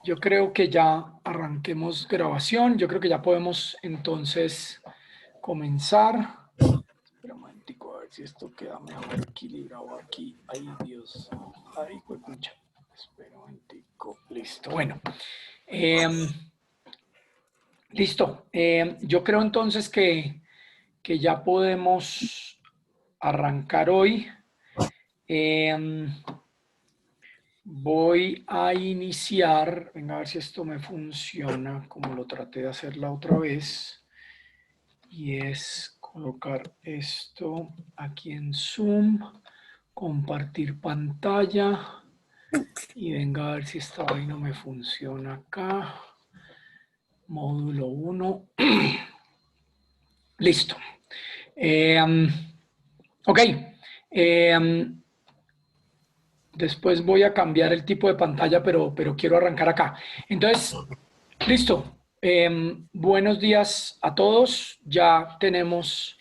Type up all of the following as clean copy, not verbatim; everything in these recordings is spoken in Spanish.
Yo creo que ya arranquemos grabación. Yo creo que ya podemos entonces comenzar. Espera un momentico, a ver si esto queda mejor equilibrado aquí. Ay, Dios. Ay, pucha. Espera un momentico. Listo. Bueno. Listo. Yo creo entonces que ya podemos arrancar hoy. Voy a iniciar, venga a ver si esto me funciona como lo traté de hacer la otra vez, y es colocar esto aquí en Zoom, compartir pantalla, y venga a ver si esta vaina me funciona acá. Módulo 1. Listo. Ok. Después voy a cambiar el tipo de pantalla, pero quiero arrancar acá. Entonces, listo. Buenos días a todos. Ya tenemos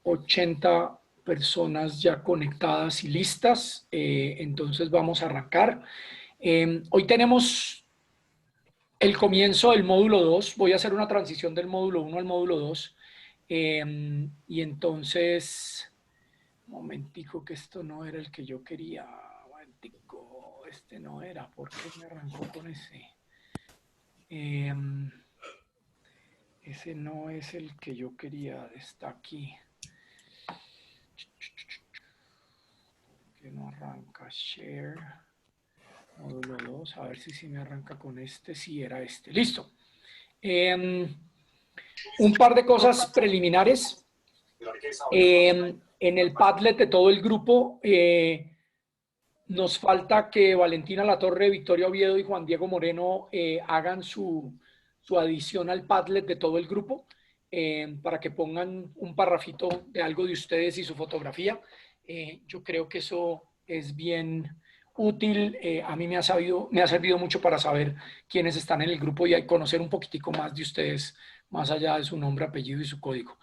80 personas ya conectadas y listas. Entonces vamos a arrancar. Hoy tenemos el comienzo del módulo 2. Voy a hacer una transición del módulo 1 al módulo 2. Y entonces, un momentico, que esto no era el que yo quería. Un momentico, este no era. ¿Por qué me arrancó con ese? Ese no es el que yo quería. Está aquí. Que no arranca. Share. Módulo 2. A ver si me arranca con este. Sí, era este. Listo. Un par de cosas preliminares. En el Padlet de todo el grupo, nos falta que Valentina Latorre, Victoria Oviedo y Juan Diego Moreno hagan su adición al Padlet de todo el grupo, para que pongan un parrafito de algo de ustedes y su fotografía. Yo creo que eso es bien útil. A mí me ha servido mucho para saber quiénes están en el grupo y conocer un poquitico más de ustedes, más allá de su nombre, apellido y su código.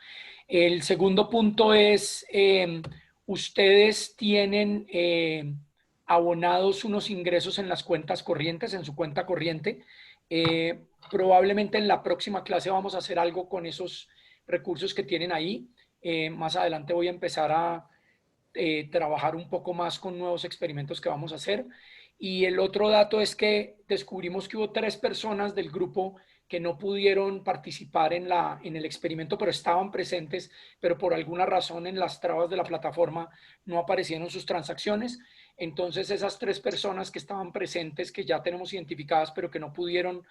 El segundo punto es, ustedes tienen abonados unos ingresos en las cuentas corrientes, en su cuenta corriente. Probablemente en la próxima clase vamos a hacer algo con esos recursos que tienen ahí. Más adelante voy a empezar a trabajar un poco más con nuevos experimentos que vamos a hacer. Y el otro dato es que descubrimos que hubo 3 personas del grupo que no pudieron participar en el experimento, pero estaban presentes, pero por alguna razón en las trabas de la plataforma no aparecieron sus transacciones. Entonces esas 3 personas que estaban presentes, que ya tenemos identificadas, pero que no pudieron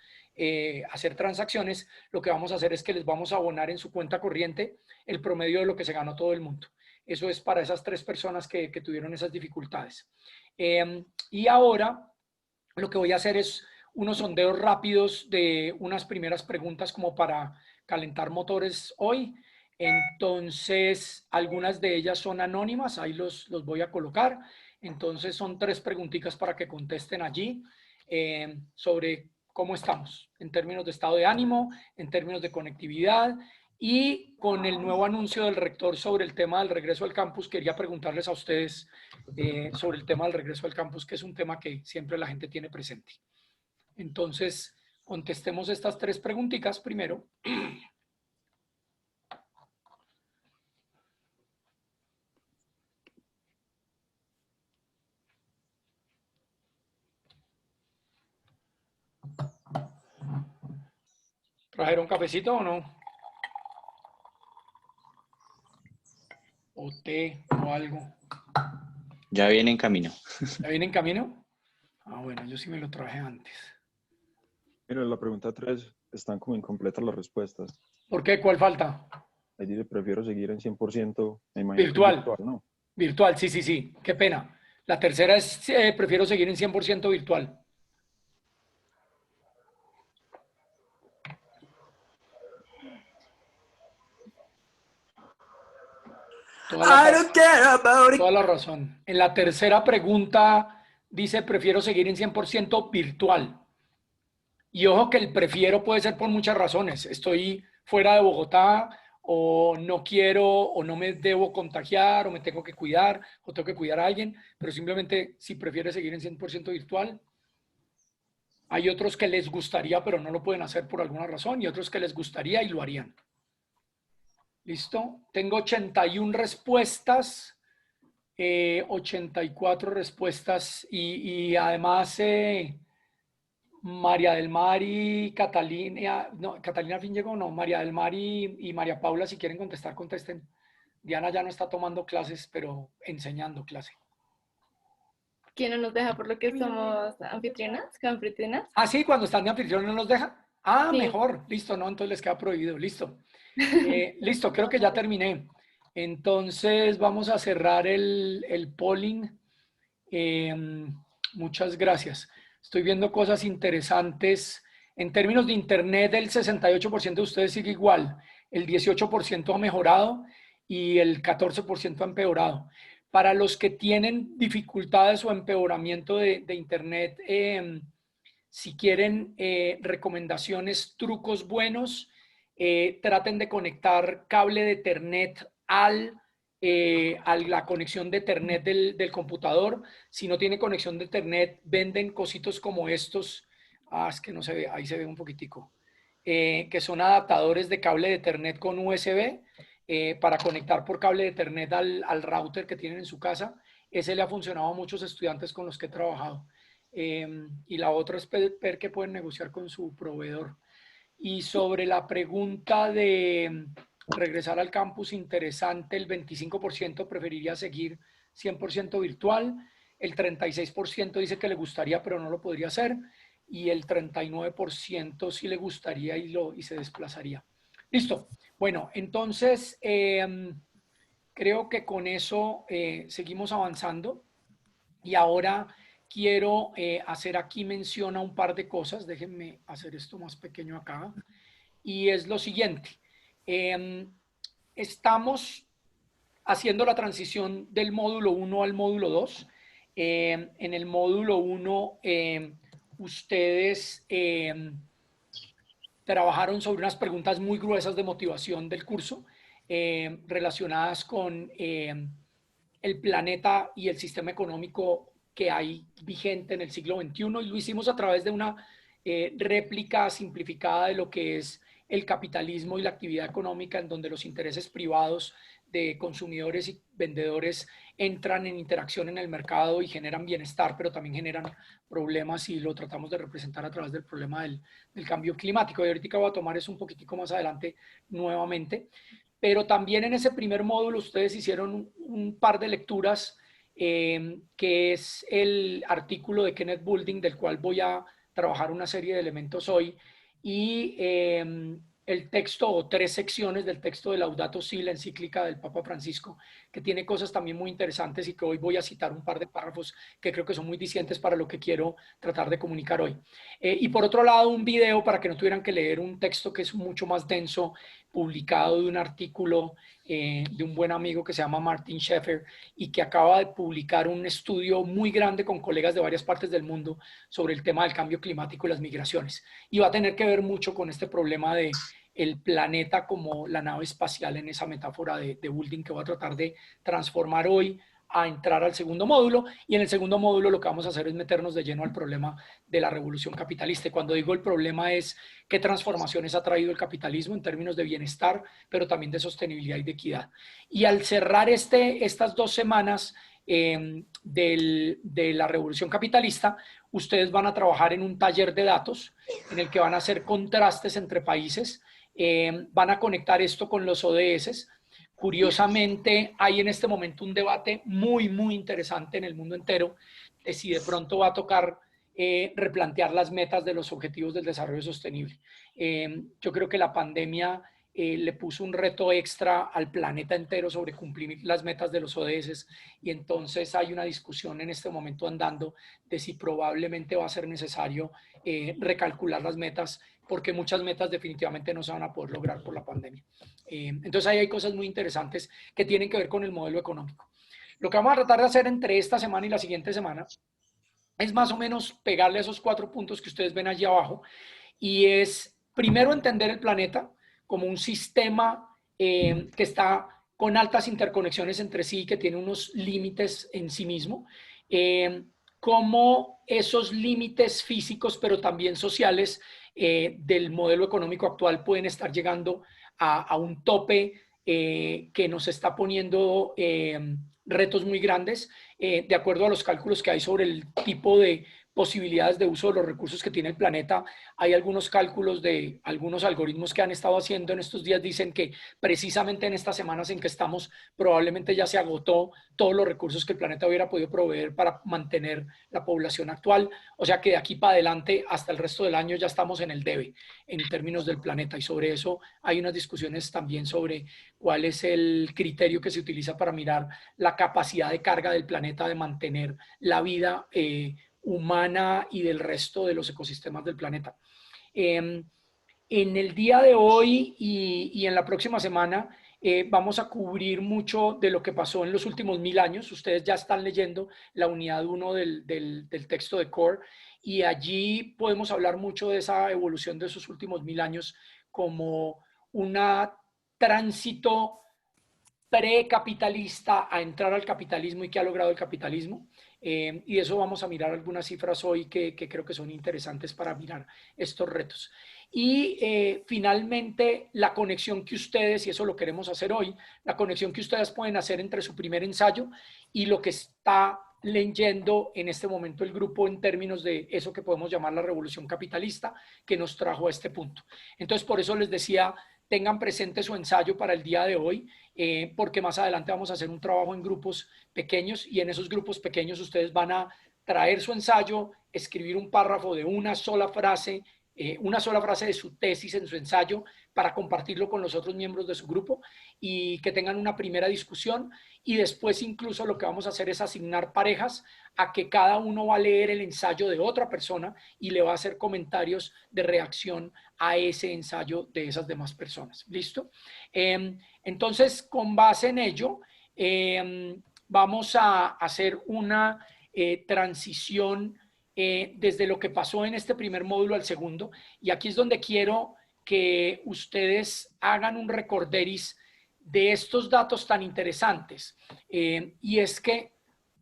hacer transacciones, lo que vamos a hacer es que les vamos a abonar en su cuenta corriente el promedio de lo que se ganó todo el mundo. Eso es para esas 3 personas que tuvieron esas dificultades. Y ahora lo que voy a hacer es unos sondeos rápidos de unas primeras preguntas como para calentar motores hoy. Entonces, algunas de ellas son anónimas, ahí los voy a colocar. Entonces, son 3 preguntitas para que contesten allí sobre cómo estamos en términos de estado de ánimo, en términos de conectividad. Y con el nuevo anuncio del rector sobre el tema del regreso al campus, quería preguntarles a ustedes sobre el tema del regreso al campus, que es un tema que siempre la gente tiene presente. Entonces, contestemos estas 3 preguntitas primero. ¿Trajeron cafecito o no? ¿O té o algo? Ya viene en camino. ¿Ya viene en camino? Ah, bueno, yo sí me lo traje antes. Mira, la pregunta 3 están como incompletas las respuestas. ¿Por qué? ¿Cuál falta? Ahí dice, prefiero seguir en 100%, me imagino que es Virtual. virtual, ¿no? Virtual, sí, sí, sí. Qué pena. La tercera es, prefiero seguir en 100% virtual. Toda la razón. En la tercera pregunta dice, prefiero seguir en 100% virtual. Y ojo que el prefiero puede ser por muchas razones. Estoy fuera de Bogotá, o no quiero, o no me debo contagiar, o me tengo que cuidar, o tengo que cuidar a alguien, pero simplemente si prefiere seguir en 100% virtual. Hay otros que les gustaría, pero no lo pueden hacer por alguna razón, y otros que les gustaría y lo harían. ¿Listo? Tengo 81 respuestas, 84 respuestas, y además María del Mar y Catalina, no, Catalina al fin llegó, no, María del Mar y María Paula, si quieren contestar, contesten. Diana ya no está tomando clases, pero enseñando clase. ¿Quién no nos deja por lo que somos anfitrionas? ¿Anfitrionas? Ah, sí, cuando están de anfitrión no nos dejan. Ah, Sí. mejor, listo, no, entonces les queda prohibido, listo. Listo, creo que ya terminé. Entonces vamos a cerrar el polling. Eh, Muchas gracias. Estoy viendo cosas interesantes. En términos de Internet, el 68% de ustedes sigue igual, el 18% ha mejorado y el 14% ha empeorado. Para los que tienen dificultades o empeoramiento de Internet, si quieren recomendaciones, trucos buenos, traten de conectar cable de Ethernet a la conexión de Ethernet del computador. Si no tiene conexión de Ethernet, venden cositos como estos. Ah, es que no se ve, ahí se ve un poquitico. Que son adaptadores de cable de Ethernet con USB para conectar por cable de Ethernet al router que tienen en su casa. Ese le ha funcionado a muchos estudiantes con los que he trabajado. Y la otra es ver qué pueden negociar con su proveedor. Y sobre la pregunta de regresar al campus, interesante, el 25% preferiría seguir 100% virtual, el 36% dice que le gustaría pero no lo podría hacer, y el 39% sí le gustaría y se desplazaría. Listo. Bueno, entonces creo que con eso seguimos avanzando y ahora quiero hacer aquí mención a un par de cosas. Déjenme hacer esto más pequeño acá. Y es lo siguiente. Estamos haciendo la transición del módulo 1 al módulo 2. En el módulo 1, ustedes trabajaron sobre unas preguntas muy gruesas de motivación del curso relacionadas con el planeta y el sistema económico que hay vigente en el siglo XXI, y lo hicimos a través de una réplica simplificada de lo que es el capitalismo y la actividad económica, en donde los intereses privados de consumidores y vendedores entran en interacción en el mercado y generan bienestar, pero también generan problemas, y lo tratamos de representar a través del problema del cambio climático. Y ahorita voy a tomar eso un poquitico más adelante nuevamente. Pero también en ese primer módulo ustedes hicieron un par de lecturas, que es el artículo de Kenneth Boulding, del cual voy a trabajar una serie de elementos hoy, y el texto o 3 secciones del texto de Laudato Si, la encíclica del Papa Francisco, que tiene cosas también muy interesantes y que hoy voy a citar un par de párrafos que creo que son muy dicientes para lo que quiero tratar de comunicar hoy. Y por otro lado, un video para que no tuvieran que leer un texto que es mucho más denso, publicado de un artículo de un buen amigo que se llama Martin Sheffer, y que acaba de publicar un estudio muy grande con colegas de varias partes del mundo sobre el tema del cambio climático y las migraciones. Y va a tener que ver mucho con este problema de el planeta como la nave espacial, en esa metáfora de Boulding, que voy a tratar de transformar hoy a entrar al segundo módulo. Y en el segundo módulo lo que vamos a hacer es meternos de lleno al problema de la revolución capitalista. Y cuando digo el problema es qué transformaciones ha traído el capitalismo en términos de bienestar, pero también de sostenibilidad y de equidad. Y al cerrar estas 2 semanas de la revolución capitalista, ustedes van a trabajar en un taller de datos en el que van a hacer contrastes entre países, van a conectar esto con los ODS. Curiosamente, hay en este momento un debate muy, muy interesante en el mundo entero de si de pronto va a tocar replantear las metas de los objetivos del desarrollo sostenible. Yo creo que la pandemia le puso un reto extra al planeta entero sobre cumplir las metas de los ODS, y entonces hay una discusión en este momento andando de si probablemente va a ser necesario recalcular las metas, porque muchas metas definitivamente no se van a poder lograr por la pandemia. Entonces ahí hay cosas muy interesantes que tienen que ver con el modelo económico. Lo que vamos a tratar de hacer entre esta semana y la siguiente semana es más o menos pegarle a esos 4 puntos que ustedes ven allí abajo, y es primero entender el planeta como un sistema que está con altas interconexiones entre sí, que tiene unos límites en sí mismo. cómo esos límites físicos, pero también sociales del modelo económico actual pueden estar llegando a un tope que nos está poniendo retos muy grandes, de acuerdo a los cálculos que hay sobre el tipo de posibilidades de uso de los recursos que tiene el planeta. Hay algunos cálculos de algunos algoritmos que han estado haciendo en estos días, dicen que precisamente en estas semanas en que estamos, probablemente ya se agotó todos los recursos que el planeta hubiera podido proveer para mantener la población actual. O sea que de aquí para adelante, hasta el resto del año, ya estamos en el debe en términos del planeta, y sobre eso hay unas discusiones también sobre cuál es el criterio que se utiliza para mirar la capacidad de carga del planeta de mantener la vida humana y del resto de los ecosistemas del planeta. En el día de hoy y en la próxima semana vamos a cubrir mucho de lo que pasó en los últimos 1000 años. Ustedes ya están leyendo la unidad 1 del texto de Core, y allí podemos hablar mucho de esa evolución de esos últimos 1000 años como un tránsito precapitalista a entrar al capitalismo y qué ha logrado el capitalismo. Y de eso vamos a mirar algunas cifras hoy que creo que son interesantes para mirar estos retos. Y finalmente, la conexión que ustedes, y eso lo queremos hacer hoy, la conexión que ustedes pueden hacer entre su primer ensayo y lo que está leyendo en este momento el grupo en términos de eso que podemos llamar la revolución capitalista que nos trajo a este punto. Entonces, por eso les decía, tengan presente su ensayo para el día de hoy, porque más adelante vamos a hacer un trabajo en grupos pequeños, y en esos grupos pequeños ustedes van a traer su ensayo, escribir un párrafo de una sola frase de su tesis en su ensayo para compartirlo con los otros miembros de su grupo y que tengan una primera discusión, y después incluso lo que vamos a hacer es asignar parejas a que cada uno va a leer el ensayo de otra persona y le va a hacer comentarios de reacción a ese ensayo de esas demás personas. ¿Listo? Entonces, con base en ello, vamos a hacer una transición desde lo que pasó en este primer módulo al segundo, y aquí es donde quiero que ustedes hagan un recorderis de estos datos tan interesantes, y es que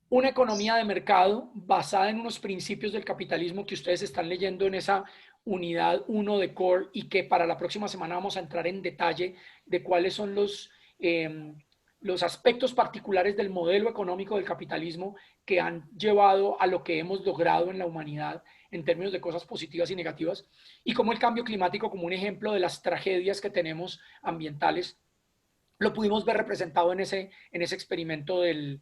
una economía de mercado basada en unos principios del capitalismo que ustedes están leyendo en esa unidad 1 de Core, y que para la próxima semana vamos a entrar en detalle de cuáles son los aspectos particulares del modelo económico del capitalismo que han llevado a lo que hemos logrado en la humanidad en términos de cosas positivas y negativas, y como el cambio climático, como un ejemplo de las tragedias que tenemos ambientales, lo pudimos ver representado en ese experimento del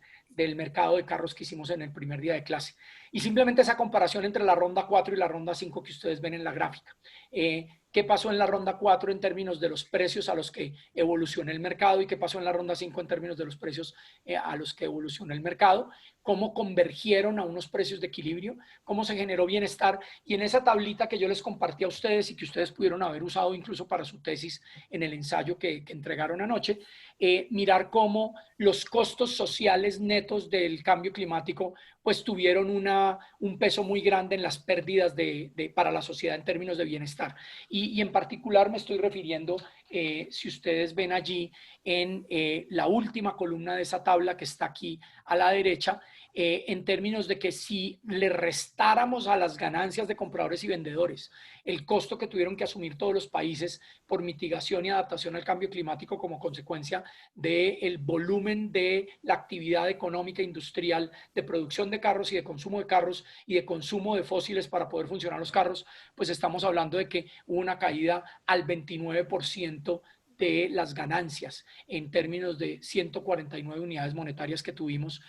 mercado de carros que hicimos en el primer día de clase. Y simplemente esa comparación entre la ronda 4 y la ronda 5 que ustedes ven en la gráfica. ¿Qué pasó en la ronda 4 en términos de los precios a los que evolucionó el mercado? ¿Y qué pasó en la ronda 5 en términos de los precios a los que evolucionó el mercado? ¿Cómo convergieron a unos precios de equilibrio? ¿Cómo se generó bienestar? Y en esa tablita que yo les compartí a ustedes y que ustedes pudieron haber usado incluso para su tesis en el ensayo que entregaron anoche, mirar cómo los costos sociales netos del cambio climático pues tuvieron un peso muy grande en las pérdidas para la sociedad en términos de bienestar. Y en particular me estoy refiriendo, si ustedes ven allí en la última columna de esa tabla que está aquí a la derecha, en términos de que si le restáramos a las ganancias de compradores y vendedores el costo que tuvieron que asumir todos los países por mitigación y adaptación al cambio climático como consecuencia del volumen de la actividad económica industrial de producción de carros y de consumo de carros y de consumo de fósiles para poder funcionar los carros, pues estamos hablando de que hubo una caída al 29% de las ganancias en términos de 149 unidades monetarias que tuvimos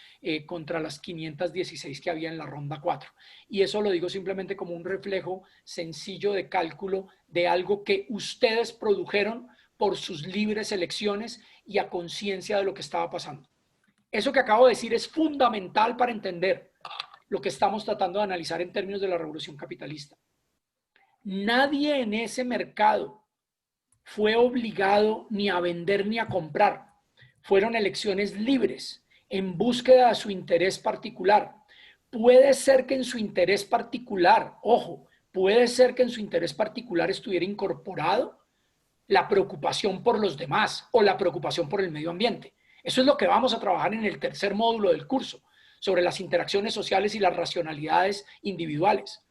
contra las 516 que había en la ronda 4. Y eso lo digo simplemente como un reflejo sencillo de cálculo de algo que ustedes produjeron por sus libres elecciones y a conciencia de lo que estaba pasando. Eso que acabo de decir es fundamental para entender lo que estamos tratando de analizar en términos de la revolución capitalista. Nadie en ese mercado fue obligado ni a vender ni a comprar. Fueron elecciones libres en búsqueda de su interés particular. Puede ser que en su interés particular, ojo, puede ser que en su interés particular estuviera incorporado la preocupación por los demás o la preocupación por el medio ambiente. Eso es lo que vamos a trabajar en el tercer módulo del curso. sobre las interacciones sociales y las racionalidades individuales.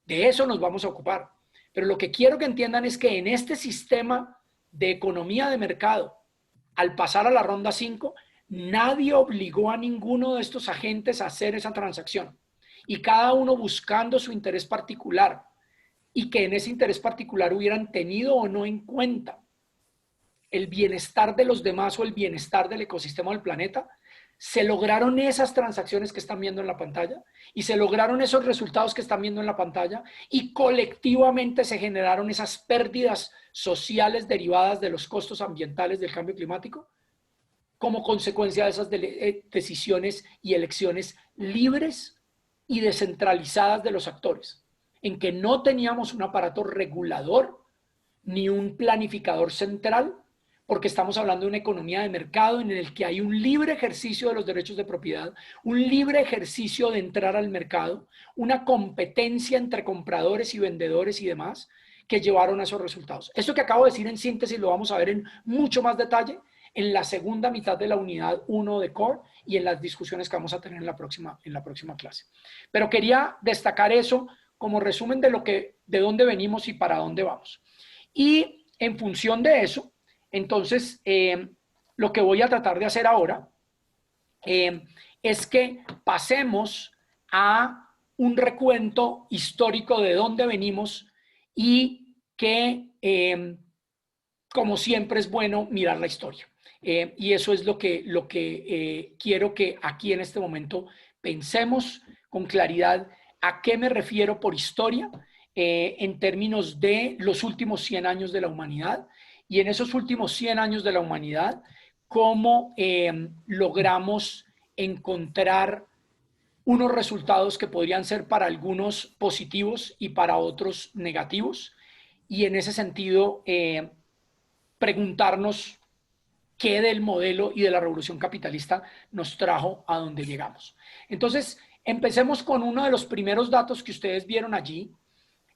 De eso nos vamos a ocupar. Pero lo que quiero que entiendan es que en este sistema de economía de mercado, al pasar a la ronda 5, nadie obligó a ninguno de estos agentes a hacer esa transacción. Y cada uno buscando su interés particular. Y que en ese interés particular hubieran tenido o no en cuenta el bienestar de los demás o el bienestar del ecosistema del planeta, se lograron esas transacciones que están viendo en la pantalla y se lograron esos resultados que están viendo en la pantalla y colectivamente se generaron esas pérdidas sociales derivadas de los costos ambientales del cambio climático como consecuencia de esas decisiones y elecciones libres y descentralizadas de los actores, en que no teníamos un aparato regulador ni un planificador central, porque estamos hablando de una economía de mercado en el que hay un libre ejercicio de los derechos de propiedad, un libre ejercicio de entrar al mercado, una competencia entre compradores y vendedores y demás que llevaron a esos resultados. Esto que acabo de decir en síntesis lo vamos a ver en mucho más detalle en la segunda mitad de la unidad 1 de Core y en las discusiones que vamos a tener en la próxima clase. Pero quería destacar eso como resumen de dónde venimos y para dónde vamos. Y en función de eso, entonces, lo que voy a tratar de hacer ahora es que pasemos a un recuento histórico de dónde venimos y que, como siempre, es bueno mirar la historia. Y eso es lo que quiero que aquí en este momento pensemos con claridad a qué me refiero por historia en términos de los últimos 100 años de la humanidad. Y en esos últimos 100 años de la humanidad, cómo logramos encontrar unos resultados que podrían ser para algunos positivos y para otros negativos. Y en ese sentido, preguntarnos qué del modelo y de la revolución capitalista nos trajo a donde llegamos. Entonces, empecemos con uno de los primeros datos que ustedes vieron allí.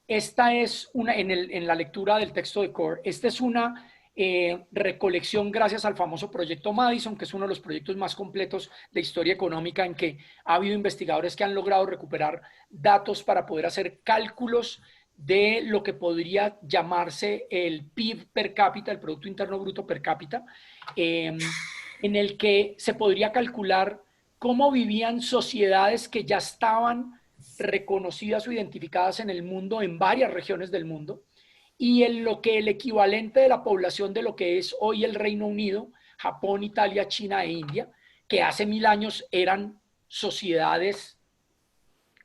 Esta es en la lectura del texto de Core, esta es una recolección gracias al famoso proyecto Madison, que es uno de los proyectos más completos de historia económica en que ha habido investigadores que han logrado recuperar datos para poder hacer cálculos de lo que podría llamarse el PIB per cápita, el Producto Interno Bruto per cápita, en el que se podría calcular cómo vivían sociedades que ya estaban reconocidas o identificadas en el mundo, en varias regiones del mundo, y en lo que el equivalente de la población de lo que es hoy el Reino Unido, Japón, Italia, China e India, que hace 1000 años eran sociedades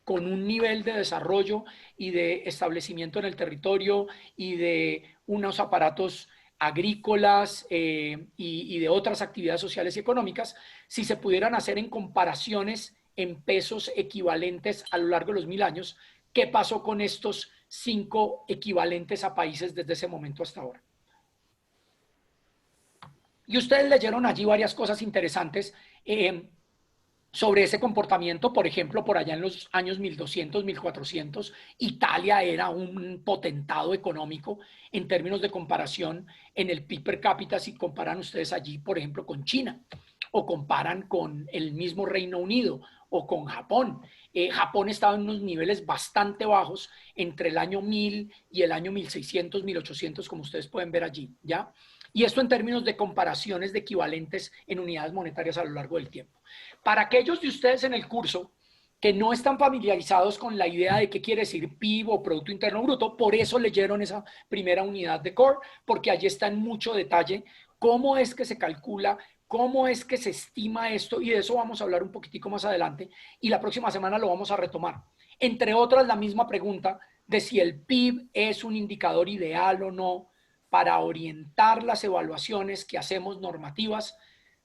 con un nivel de desarrollo y de establecimiento en el territorio y de unos aparatos agrícolas y de otras actividades sociales y económicas, si se pudieran hacer en comparaciones en pesos equivalentes a lo largo de los 1000 años, ¿qué pasó con estos 5 equivalentes a países desde ese momento hasta ahora? Y ustedes leyeron allí varias cosas interesantes sobre ese comportamiento. Por ejemplo, por allá en los años 1200, 1400, Italia era un potentado económico en términos de comparación en el PIB per cápita, si comparan ustedes allí, por ejemplo, con China, o comparan con el mismo Reino Unido, o con Japón. Japón estaba en unos niveles bastante bajos entre el año 1000 y el año 1600, 1800, como ustedes pueden ver allí, ¿ya? Y esto en términos de comparaciones de equivalentes en unidades monetarias a lo largo del tiempo. Para aquellos de ustedes en el curso que no están familiarizados con la idea de qué quiere decir PIB o Producto Interno Bruto, por eso leyeron esa primera unidad de Core, porque allí está en mucho detalle cómo es que se calcula, cómo es que se estima esto, y de eso vamos a hablar un poquitico más adelante, y la próxima semana lo vamos a retomar. Entre otras, la misma pregunta de si el PIB es un indicador ideal o no para orientar las evaluaciones que hacemos normativas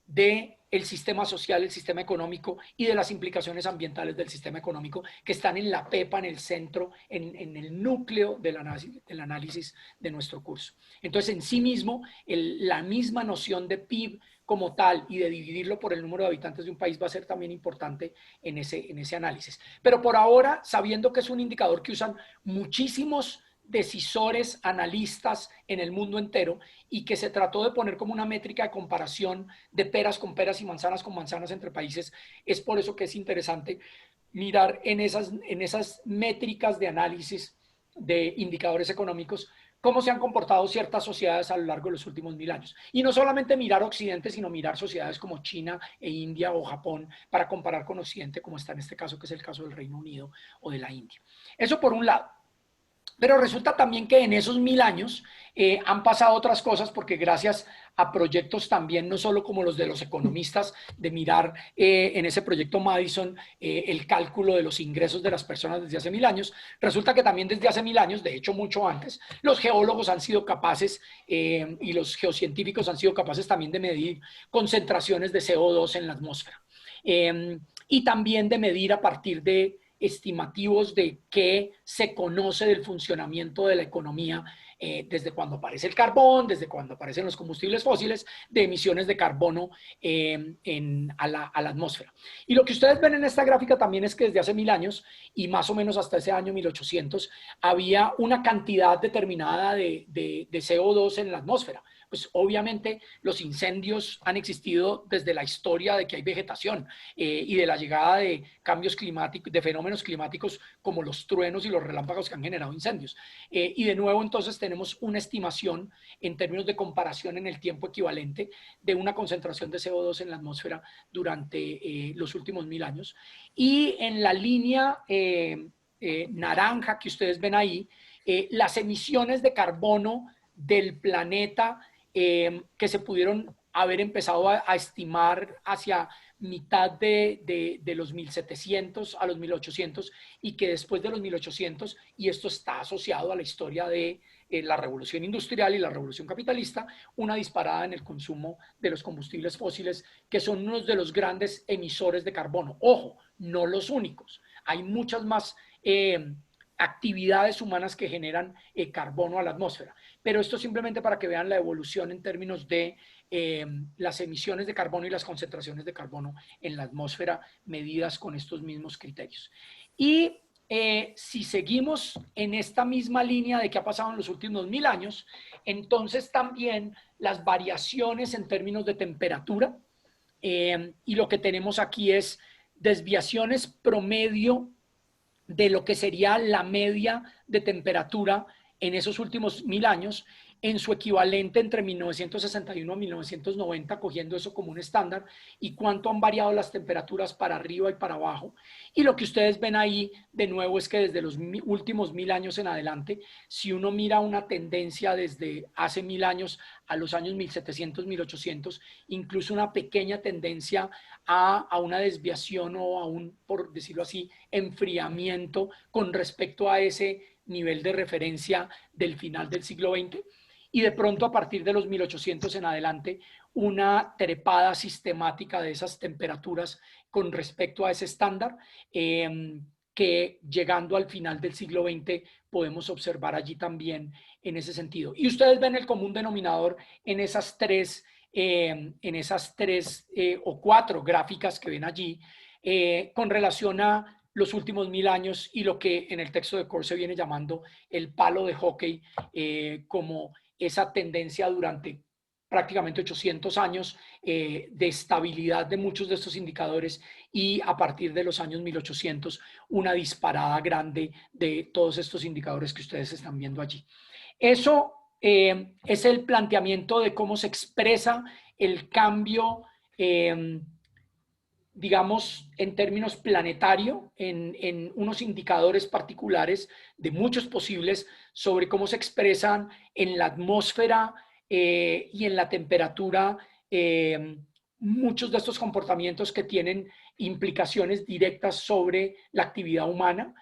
del sistema social, el sistema económico y de las implicaciones ambientales del sistema económico que están en la pepa, en el centro, en el núcleo del análisis de nuestro curso. Entonces, en sí mismo, la misma noción de PIB como tal y de dividirlo por el número de habitantes de un país va a ser también importante en ese análisis. Pero por ahora, sabiendo que es un indicador que usan muchísimos decisores, analistas en el mundo entero, y que se trató de poner como una métrica de comparación de peras con peras y manzanas con manzanas entre países. Es por eso que es interesante mirar en esas métricas de análisis de indicadores económicos cómo se han comportado ciertas sociedades a lo largo de los últimos 1000 años. Y no solamente mirar Occidente, sino mirar sociedades como China e India o Japón para comparar con Occidente, como está en este caso, que es el caso del Reino Unido o de la India. Eso por un lado. Pero resulta también que en esos 1000 años han pasado otras cosas, porque gracias a proyectos también, no solo como los de los economistas, de mirar en ese proyecto Madison el cálculo de los ingresos de las personas desde hace 1000 años, resulta que también desde hace 1000 años, de hecho mucho antes, los geólogos han sido capaces y los geocientíficos han sido capaces también de medir concentraciones de CO2 en la atmósfera. Y también de medir a partir de estimativos de qué se conoce del funcionamiento de la economía desde cuando aparece el carbón, desde cuando aparecen los combustibles fósiles, de emisiones de carbono a la atmósfera. Y lo que ustedes ven en esta gráfica también es que desde hace 1000 años y más o menos hasta ese año 1800 había una cantidad determinada de CO2 en la atmósfera. Pues obviamente los incendios han existido desde la historia de que hay vegetación y de la llegada de cambios climáticos, de fenómenos climáticos como los truenos y los relámpagos que han generado incendios. Y de nuevo entonces tenemos una estimación en términos de comparación en el tiempo equivalente de una concentración de CO2 en la atmósfera durante los últimos 1000 años. Y en la línea naranja que ustedes ven ahí, las emisiones de carbono del planeta que se pudieron haber empezado a estimar hacia mitad de los 1700 a los 1800 y que después de los 1800, y esto está asociado a la historia de la revolución industrial y la revolución capitalista, una disparada en el consumo de los combustibles fósiles, que son uno de los grandes emisores de carbono. Ojo, no los únicos. Hay muchas más actividades humanas que generan carbono a la atmósfera. Pero esto simplemente para que vean la evolución en términos de las emisiones de carbono y las concentraciones de carbono en la atmósfera medidas con estos mismos criterios. Y si seguimos en esta misma línea de qué ha pasado en los últimos 1000 años, entonces también las variaciones en términos de temperatura, y lo que tenemos aquí es desviaciones promedio de lo que sería la media de temperatura en esos últimos 1000 años, en su equivalente entre 1961 a 1990, cogiendo eso como un estándar, y cuánto han variado las temperaturas para arriba y para abajo. Y lo que ustedes ven ahí, de nuevo, es que desde los últimos 1000 años en adelante, si uno mira una tendencia desde hace 1000 años a los años 1700, 1800, incluso una pequeña tendencia a una desviación o a un, por decirlo así, enfriamiento con respecto a ese nivel de referencia del final del siglo XX. Y de pronto a partir de los 1800 en adelante, una trepada sistemática de esas temperaturas con respecto a ese estándar, que llegando al final del siglo XX podemos observar allí también en ese sentido. Y ustedes ven el común denominador en esas tres o cuatro gráficas que ven allí con relación a los últimos 1000 años y lo que en el texto de Core se viene llamando el palo de hockey, como esa tendencia durante prácticamente 800 años de estabilidad de muchos de estos indicadores, y a partir de los años 1800 una disparada grande de todos estos indicadores que ustedes están viendo allí. Eso es el planteamiento de cómo se expresa el cambio, digamos, en términos planetario, en unos indicadores particulares de muchos posibles sobre cómo se expresan en la atmósfera y en la temperatura muchos de estos comportamientos que tienen implicaciones directas sobre la actividad humana,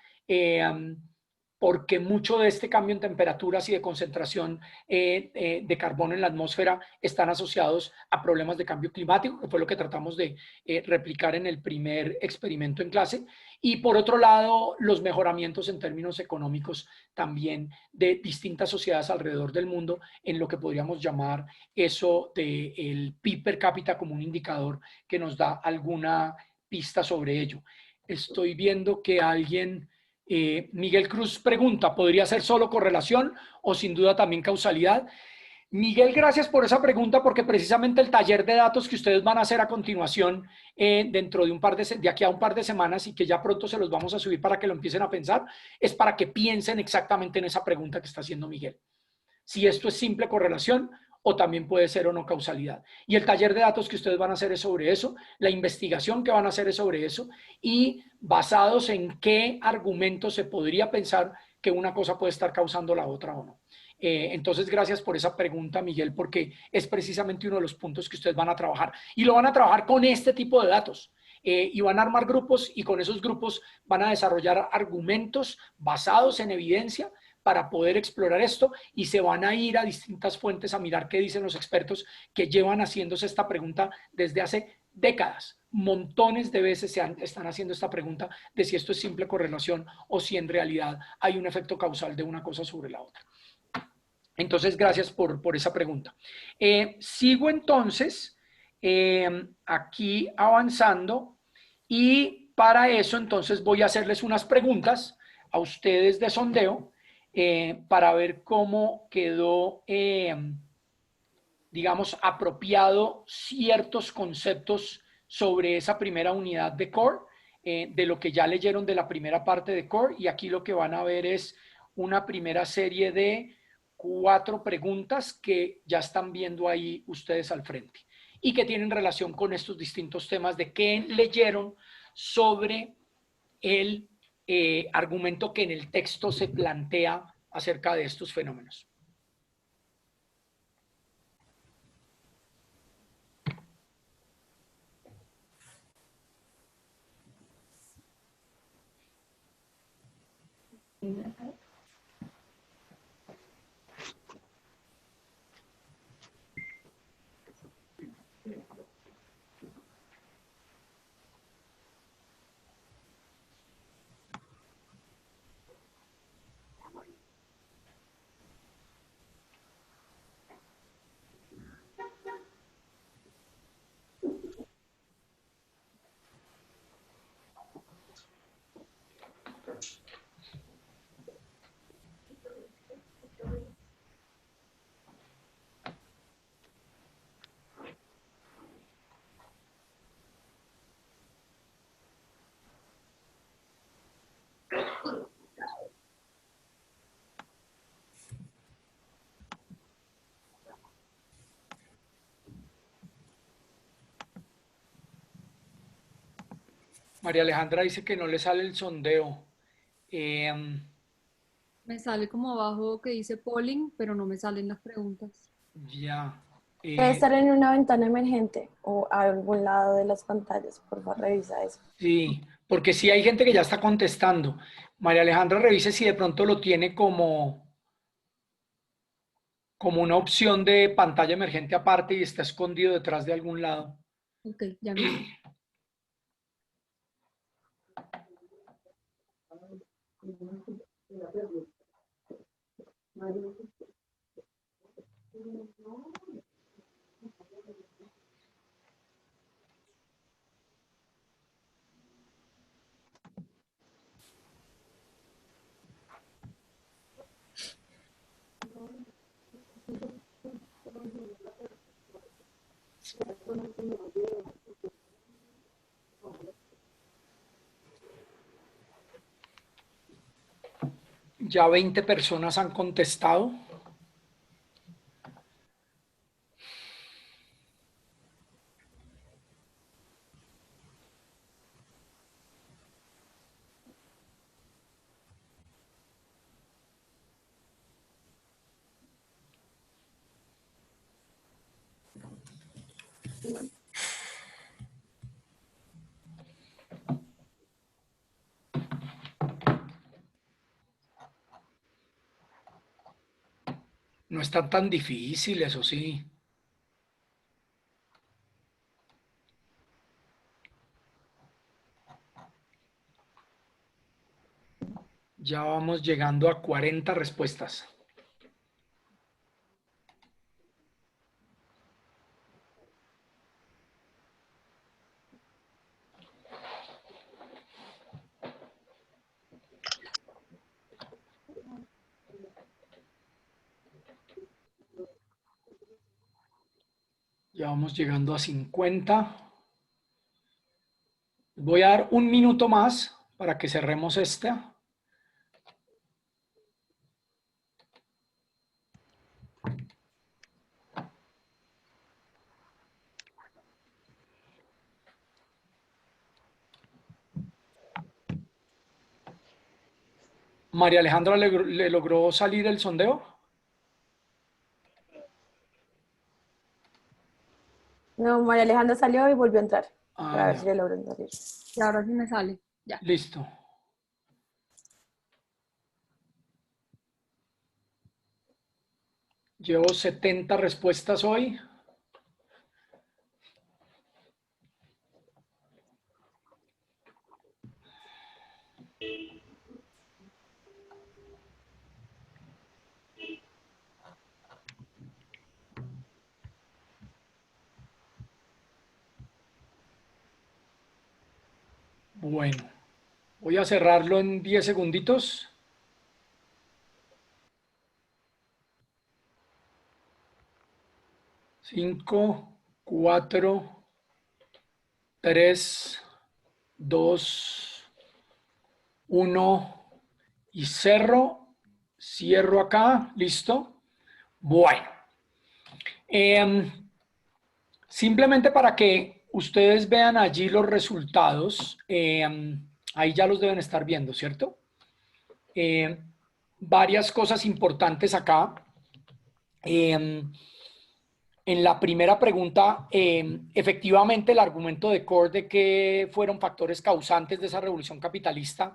porque mucho de este cambio en temperaturas y de concentración de carbono en la atmósfera están asociados a problemas de cambio climático, que fue lo que tratamos de replicar en el primer experimento en clase. Y por otro lado, los mejoramientos en términos económicos también de distintas sociedades alrededor del mundo, en lo que podríamos llamar eso del PIB per cápita como un indicador que nos da alguna pista sobre ello. Estoy viendo que alguien Miguel Cruz pregunta, ¿podría ser solo correlación o sin duda también causalidad? Miguel, gracias por esa pregunta, porque precisamente el taller de datos que ustedes van a hacer a continuación, dentro de de aquí a un par de semanas, y que ya pronto se los vamos a subir para que lo empiecen a pensar, es para que piensen exactamente en esa pregunta que está haciendo Miguel. Si esto es simple correlación o también puede ser o no causalidad. Y el taller de datos que ustedes van a hacer es sobre eso, la investigación que van a hacer es sobre eso, y basados en qué argumentos se podría pensar que una cosa puede estar causando la otra o no. Entonces, gracias por esa pregunta, Miguel, porque es precisamente uno de los puntos que ustedes van a trabajar. Y lo van a trabajar con este tipo de datos. Y van a armar grupos, y con esos grupos van a desarrollar argumentos basados en evidencia para poder explorar esto, y se van a ir a distintas fuentes a mirar qué dicen los expertos que llevan haciéndose esta pregunta desde hace décadas. Montones de veces están haciendo esta pregunta de si esto es simple correlación o si en realidad hay un efecto causal de una cosa sobre la otra. Entonces, gracias por esa pregunta. Sigo entonces aquí avanzando, y para eso entonces voy a hacerles unas preguntas a ustedes de sondeo para ver cómo quedó, digamos, apropiado ciertos conceptos sobre esa primera unidad de core, de lo que ya leyeron de la primera parte de core, y aquí lo que van a ver es una primera serie de 4 preguntas que ya están viendo ahí ustedes al frente y que tienen relación con estos distintos temas de qué leyeron sobre el argumento que en el texto se plantea acerca de estos fenómenos. María Alejandra dice que no le sale el sondeo. Me sale como abajo que dice polling, pero no me salen las preguntas. Ya. Debe estar en una ventana emergente o a algún lado de las pantallas. Por favor, revisa eso. Sí, porque sí hay gente que ya está contestando. María Alejandra, revise si de pronto lo tiene como una opción de pantalla emergente aparte y está escondido detrás de algún lado. Ok, ya mismo. Ya 20 personas han contestado. No están tan difíciles, ¿o sí? Ya vamos llegando a 40 respuestas. Ya vamos llegando a 50. Voy a dar un minuto más para que cerremos esta. María Alejandra, ¿le logró salir el sondeo? No, María Alejandra salió y volvió a entrar. Ah, Para ver ya. si le logran salir. Y ahora sí me sale. Ya. Listo. Llevo 70 respuestas hoy. Bueno, voy a cerrarlo en 10 segunditos. Cinco, 4, 3, 2, 1 y cierro acá, listo. Bueno, simplemente para que ustedes vean allí los resultados, ahí ya los deben estar viendo, ¿cierto? Varias cosas importantes acá. En la primera pregunta, efectivamente el argumento de Core de que fueron factores causantes de esa revolución capitalista,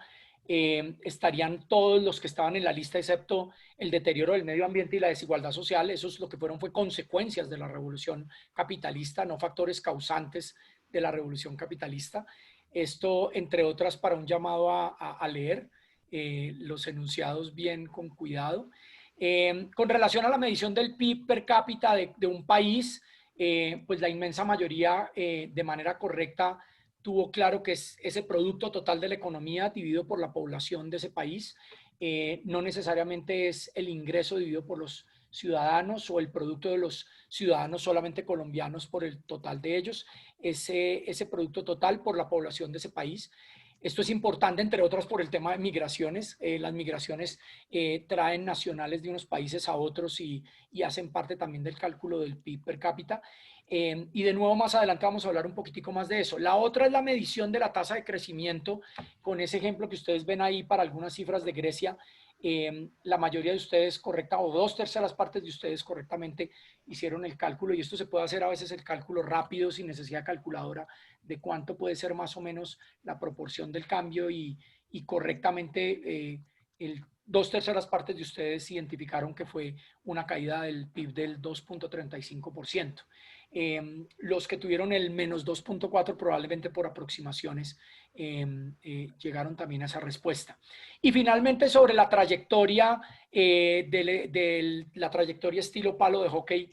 estarían todos los que estaban en la lista excepto el deterioro del medio ambiente y la desigualdad social. Esos lo que fue consecuencias de la revolución capitalista, no factores causantes de la revolución capitalista. Esto, entre otras, para un llamado a leer los enunciados bien con cuidado. Con relación a la medición del PIB per cápita de un país, pues la inmensa mayoría de manera correcta tuvo claro que es ese producto total de la economía dividido por la población de ese país. No necesariamente es el ingreso dividido por los ciudadanos o el producto de los ciudadanos solamente colombianos por el total de ellos, ese producto total por la población de ese país. Esto es importante, entre otras, por el tema de migraciones. Las migraciones traen nacionales de unos países a otros y hacen parte también del cálculo del PIB per cápita. Y de nuevo, más adelante vamos a hablar un poquitico más de eso. La otra es la medición de la tasa de crecimiento, con ese ejemplo que ustedes ven ahí para algunas cifras de Grecia. La mayoría de ustedes correcta, o 2/3 partes de ustedes correctamente hicieron el cálculo, y esto se puede hacer a veces el cálculo rápido sin necesidad de calculadora de cuánto puede ser más o menos la proporción del cambio, y correctamente 2/3 partes de ustedes identificaron que fue una caída del PIB del 2.35%. Los que tuvieron el menos 2.4 probablemente por aproximaciones llegaron también a esa respuesta. Y finalmente, sobre la trayectoria la trayectoria estilo palo de hockey,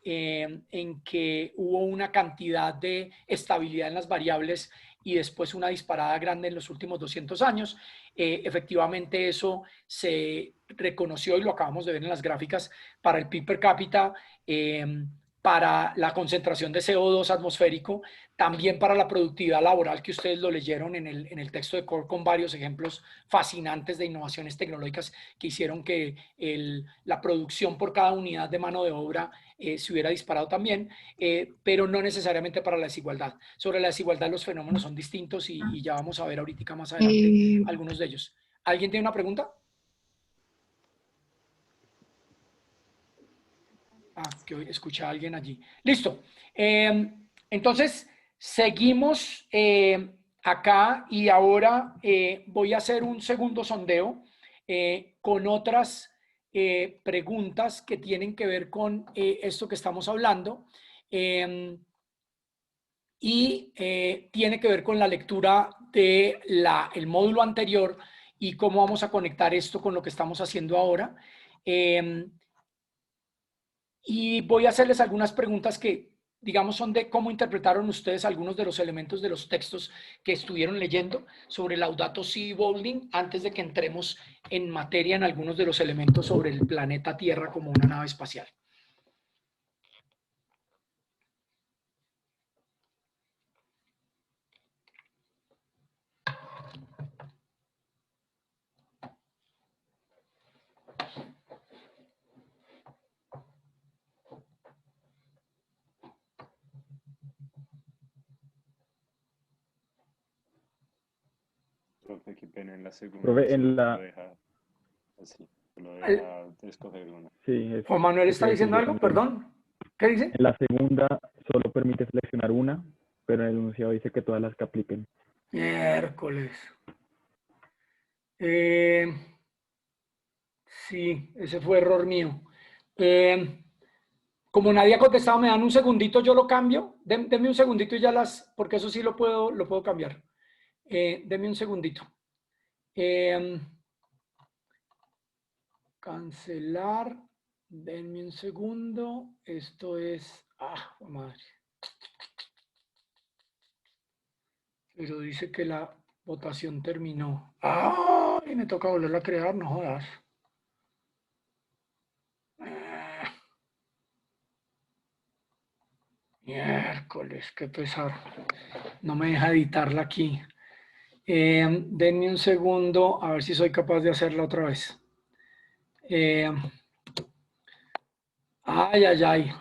en que hubo una cantidad de estabilidad en las variables y después una disparada grande en los últimos 200 años. Efectivamente eso se reconoció, y lo acabamos de ver en las gráficas, para el PIB per cápita, para la concentración de CO2 atmosférico, también para la productividad laboral, que ustedes lo leyeron en el texto de Core con varios ejemplos fascinantes de innovaciones tecnológicas que hicieron que la producción por cada unidad de mano de obra se hubiera disparado también, pero no necesariamente para la desigualdad. Sobre la desigualdad los fenómenos son distintos y ya vamos a ver ahorita más adelante algunos de ellos. ¿Alguien tiene una pregunta? Que hoy escucha a alguien allí. Listo. Entonces, seguimos acá, y ahora voy a hacer un segundo sondeo con otras preguntas que tienen que ver con esto que estamos hablando, y tiene que ver con la lectura del módulo anterior y cómo vamos a conectar esto con lo que estamos haciendo ahora. Y voy a hacerles algunas preguntas que, digamos, son de cómo interpretaron ustedes algunos de los elementos de los textos que estuvieron leyendo sobre Laudato Si y Bowling, antes de que entremos en materia en algunos de los elementos sobre el planeta Tierra como una nave espacial. profe, qué pena en la segunda. Profe, en la... Lo deja así, lo deja escoger una. Sí, Juan Manuel está sí, diciendo yo algo, también. perdón. ¿Qué dice? En la segunda solo permite seleccionar una, pero en el enunciado dice que todas las que apliquen. Miércoles. Sí, ese fue error mío. Como nadie ha contestado, me dan un segundito, yo lo cambio. Denme un segundito y ya porque eso sí lo puedo cambiar. Denme un segundito. Cancelar. Denme un segundo. Esto es... Ah, madre. Pero dice que la votación terminó. ¡Ay! Me toca volverla a crear, no jodas. Miércoles, qué pesar. No me deja editarla aquí. Denme un segundo a ver si soy capaz de hacerla otra vez. Ay, ay, ay.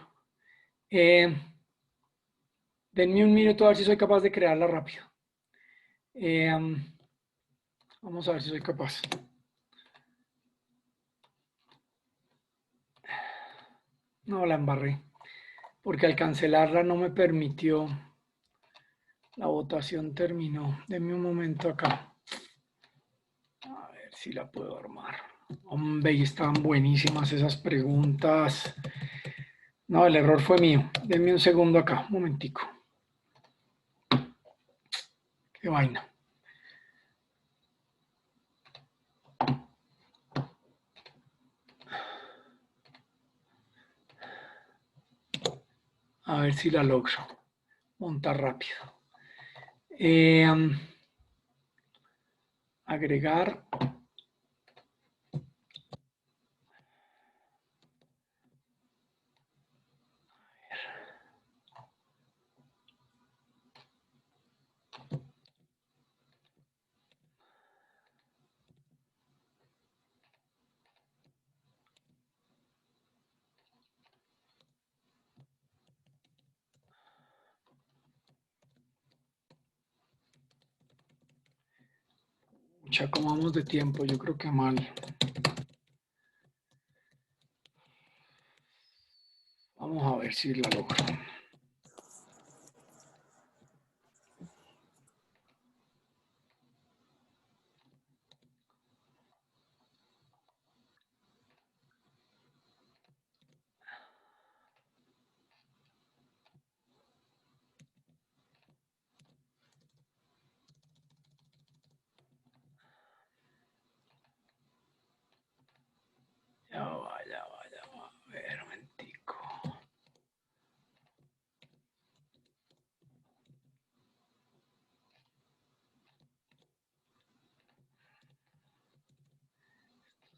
Denme un minuto a ver si soy capaz de crearla rápido. Vamos a ver si soy capaz. No, la embarré. Porque al cancelarla no me permitió. La votación terminó. Denme un momento acá. A ver si la puedo armar. Hombre, y estaban buenísimas esas preguntas. No, el error fue mío. Denme un segundo acá, un momentico. Qué vaina. A ver si la logro montar rápido. Agregar. Ya como vamos de tiempo, yo creo que mal. Vamos a ver si la logro. Ya va, ya va, ya va. A ver, un momentico.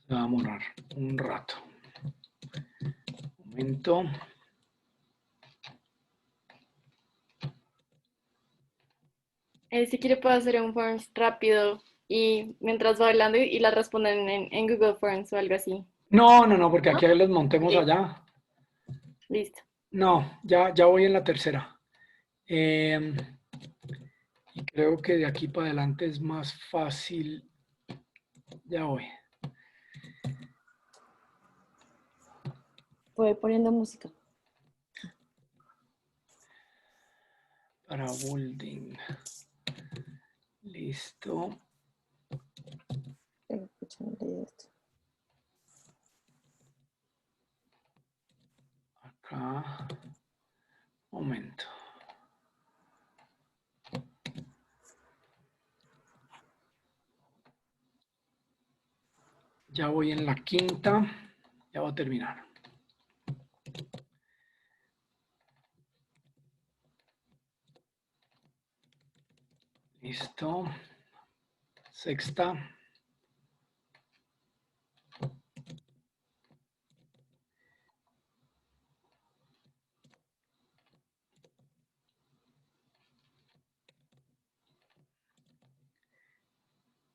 Se va a demorar un rato. Un momento. Si quiere puedo hacer un Forms rápido y mientras va hablando y la responden en Google Forms o algo así. No, no, no, porque ¿No? aquí los montemos Ok, allá. listo. No, ya voy en la tercera. Y creo que de aquí para adelante es más fácil. Ya voy. Voy poniendo música. Para building. Listo. Escuchando esto. Acá. Momento. Ya voy en la quinta. Ya voy a terminar. Listo. Sexta.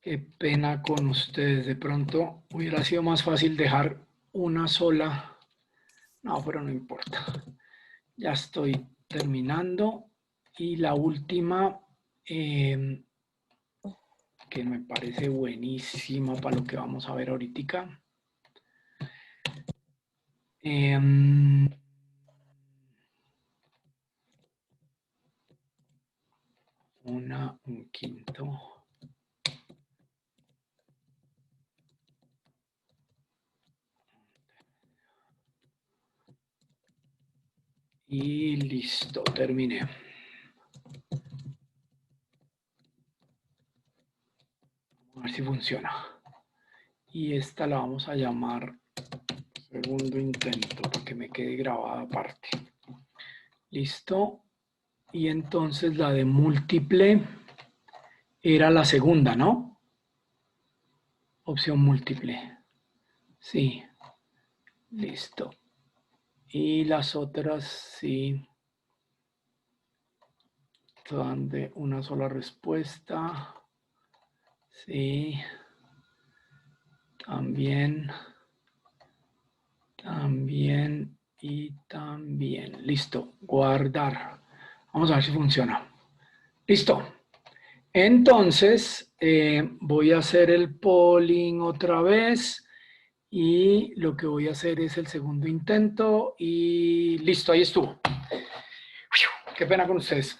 Qué pena con ustedes. De pronto hubiera sido más fácil dejar una sola. No, pero no importa. Ya estoy terminando. Y la última, que me parece buenísima para lo que vamos a ver ahorita. Un quinto. Y listo, terminé. A ver si funciona. Y esta la vamos a llamar segundo intento para que me quede grabada aparte. Listo. Y entonces la de múltiple era la segunda, ¿no? Opción múltiple. Sí. Listo. Y las otras sí dan de una sola respuesta. Sí. También. También y también. Listo. Guardar. Vamos a ver si funciona. Listo. Entonces, voy a hacer el polling otra vez y lo que voy a hacer es el segundo intento y listo, ahí estuvo. Qué pena con ustedes.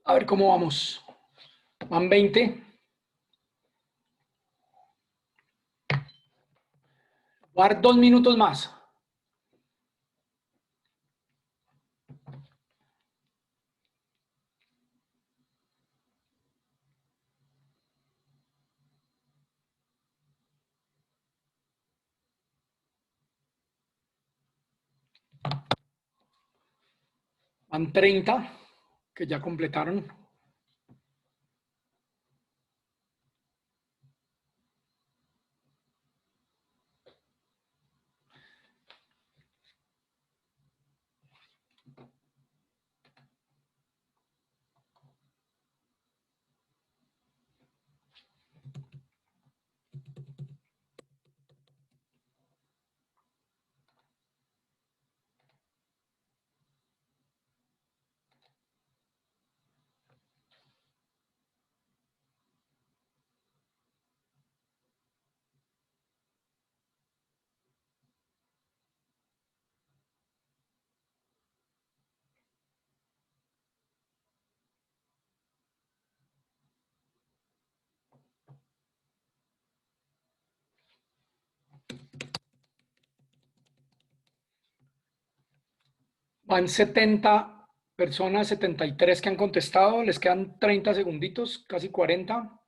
A ver cómo vamos. Van 20. Voy a dar 2 minutos más. Van 30 que ya completaron. Van 70 personas, 73 que han contestado. Les quedan 30 segunditos, casi 40.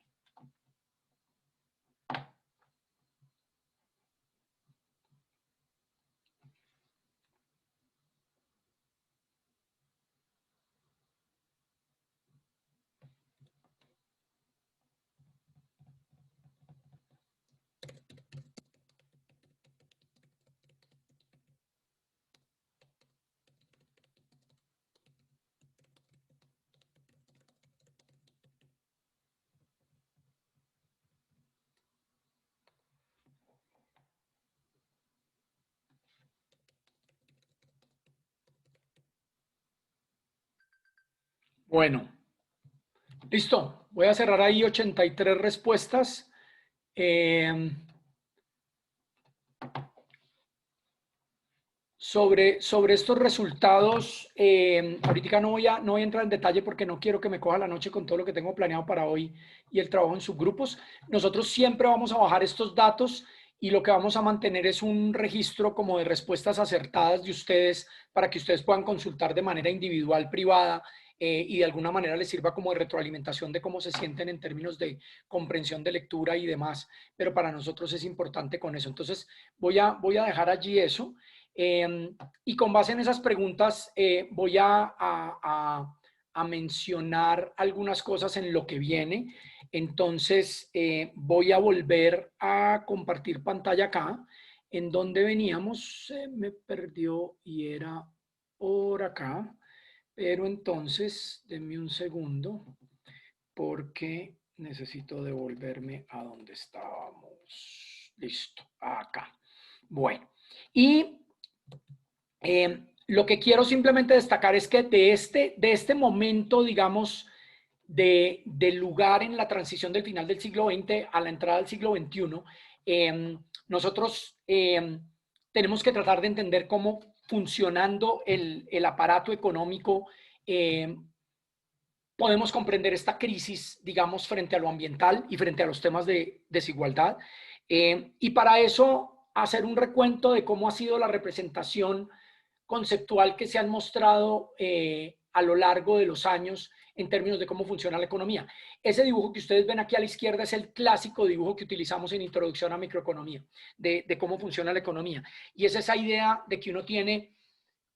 Bueno, listo. Voy a cerrar ahí 83 respuestas. Sobre estos resultados, ahorita no voy a entrar en detalle porque no quiero que me coja la noche con todo lo que tengo planeado para hoy y el trabajo en subgrupos. Nosotros siempre vamos a bajar estos datos y lo que vamos a mantener es un registro como de respuestas acertadas de ustedes para que ustedes puedan consultar de manera individual, privada, y de alguna manera les sirva como de retroalimentación de cómo se sienten en términos de comprensión de lectura y demás. Pero para nosotros es importante con eso. Entonces voy a dejar allí eso. Y con base en esas preguntas voy a mencionar algunas cosas en lo que viene. Entonces voy a volver a compartir pantalla acá, en donde veníamos. Se me perdió y era por acá. Pero entonces, denme un segundo, porque necesito devolverme a donde estábamos. Listo, acá. Bueno, y lo que quiero simplemente destacar es que de este momento, digamos, de lugar en la transición del final del siglo XX a la entrada del siglo XXI, nosotros tenemos que tratar de entender cómo funcionando el aparato económico podemos comprender esta crisis, digamos, frente a lo ambiental y frente a los temas de desigualdad. Y para eso hacer un recuento de cómo ha sido la representación conceptual que se han mostrado a lo largo de los años en términos de cómo funciona la economía. Ese dibujo que ustedes ven aquí a la izquierda es el clásico dibujo que utilizamos en Introducción a Microeconomía, de cómo funciona la economía. Y es esa idea de que uno tiene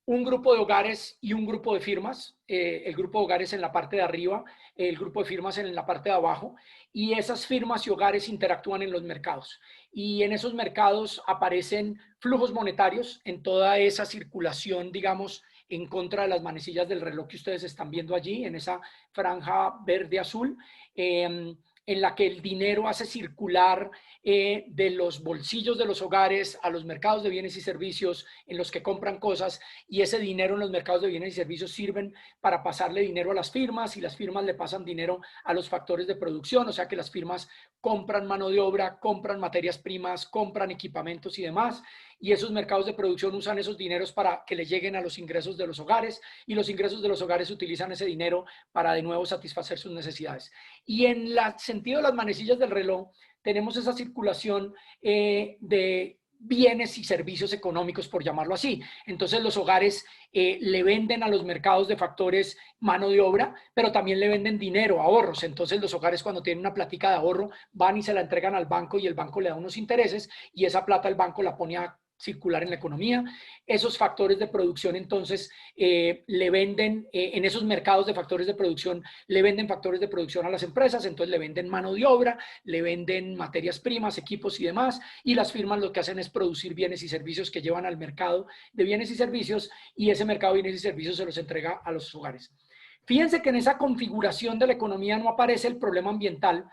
un grupo de hogares y un grupo de firmas, el grupo de hogares en la parte de arriba, el grupo de firmas en la parte de abajo, y esas firmas y hogares interactúan en los mercados. Y en esos mercados aparecen flujos monetarios en toda esa circulación, digamos, en contra de las manecillas del reloj que ustedes están viendo allí, en esa franja verde-azul, en la que el dinero hace circular de los bolsillos de los hogares a los mercados de bienes y servicios en los que compran cosas, y ese dinero en los mercados de bienes y servicios sirven para pasarle dinero a las firmas y las firmas le pasan dinero a los factores de producción, o sea que las firmas compran mano de obra, compran materias primas, compran equipamientos y demás, y esos mercados de producción usan esos dineros para que le lleguen a los ingresos de los hogares, y los ingresos de los hogares utilizan ese dinero para de nuevo satisfacer sus necesidades. Y en el sentido de las manecillas del reloj, tenemos esa circulación de bienes y servicios económicos, por llamarlo así. Entonces los hogares le venden a los mercados de factores mano de obra, pero también le venden dinero, ahorros. Entonces los hogares, cuando tienen una platica de ahorro, van y se la entregan al banco y el banco le da unos intereses, y esa plata el banco la pone a circular en la economía. Esos factores de producción entonces le venden, en esos mercados de factores de producción, le venden factores de producción a las empresas, entonces le venden mano de obra, le venden materias primas, equipos y demás, y las firmas lo que hacen es producir bienes y servicios que llevan al mercado de bienes y servicios, y ese mercado de bienes y servicios se los entrega a los hogares. Fíjense que en esa configuración de la economía no aparece el problema ambiental,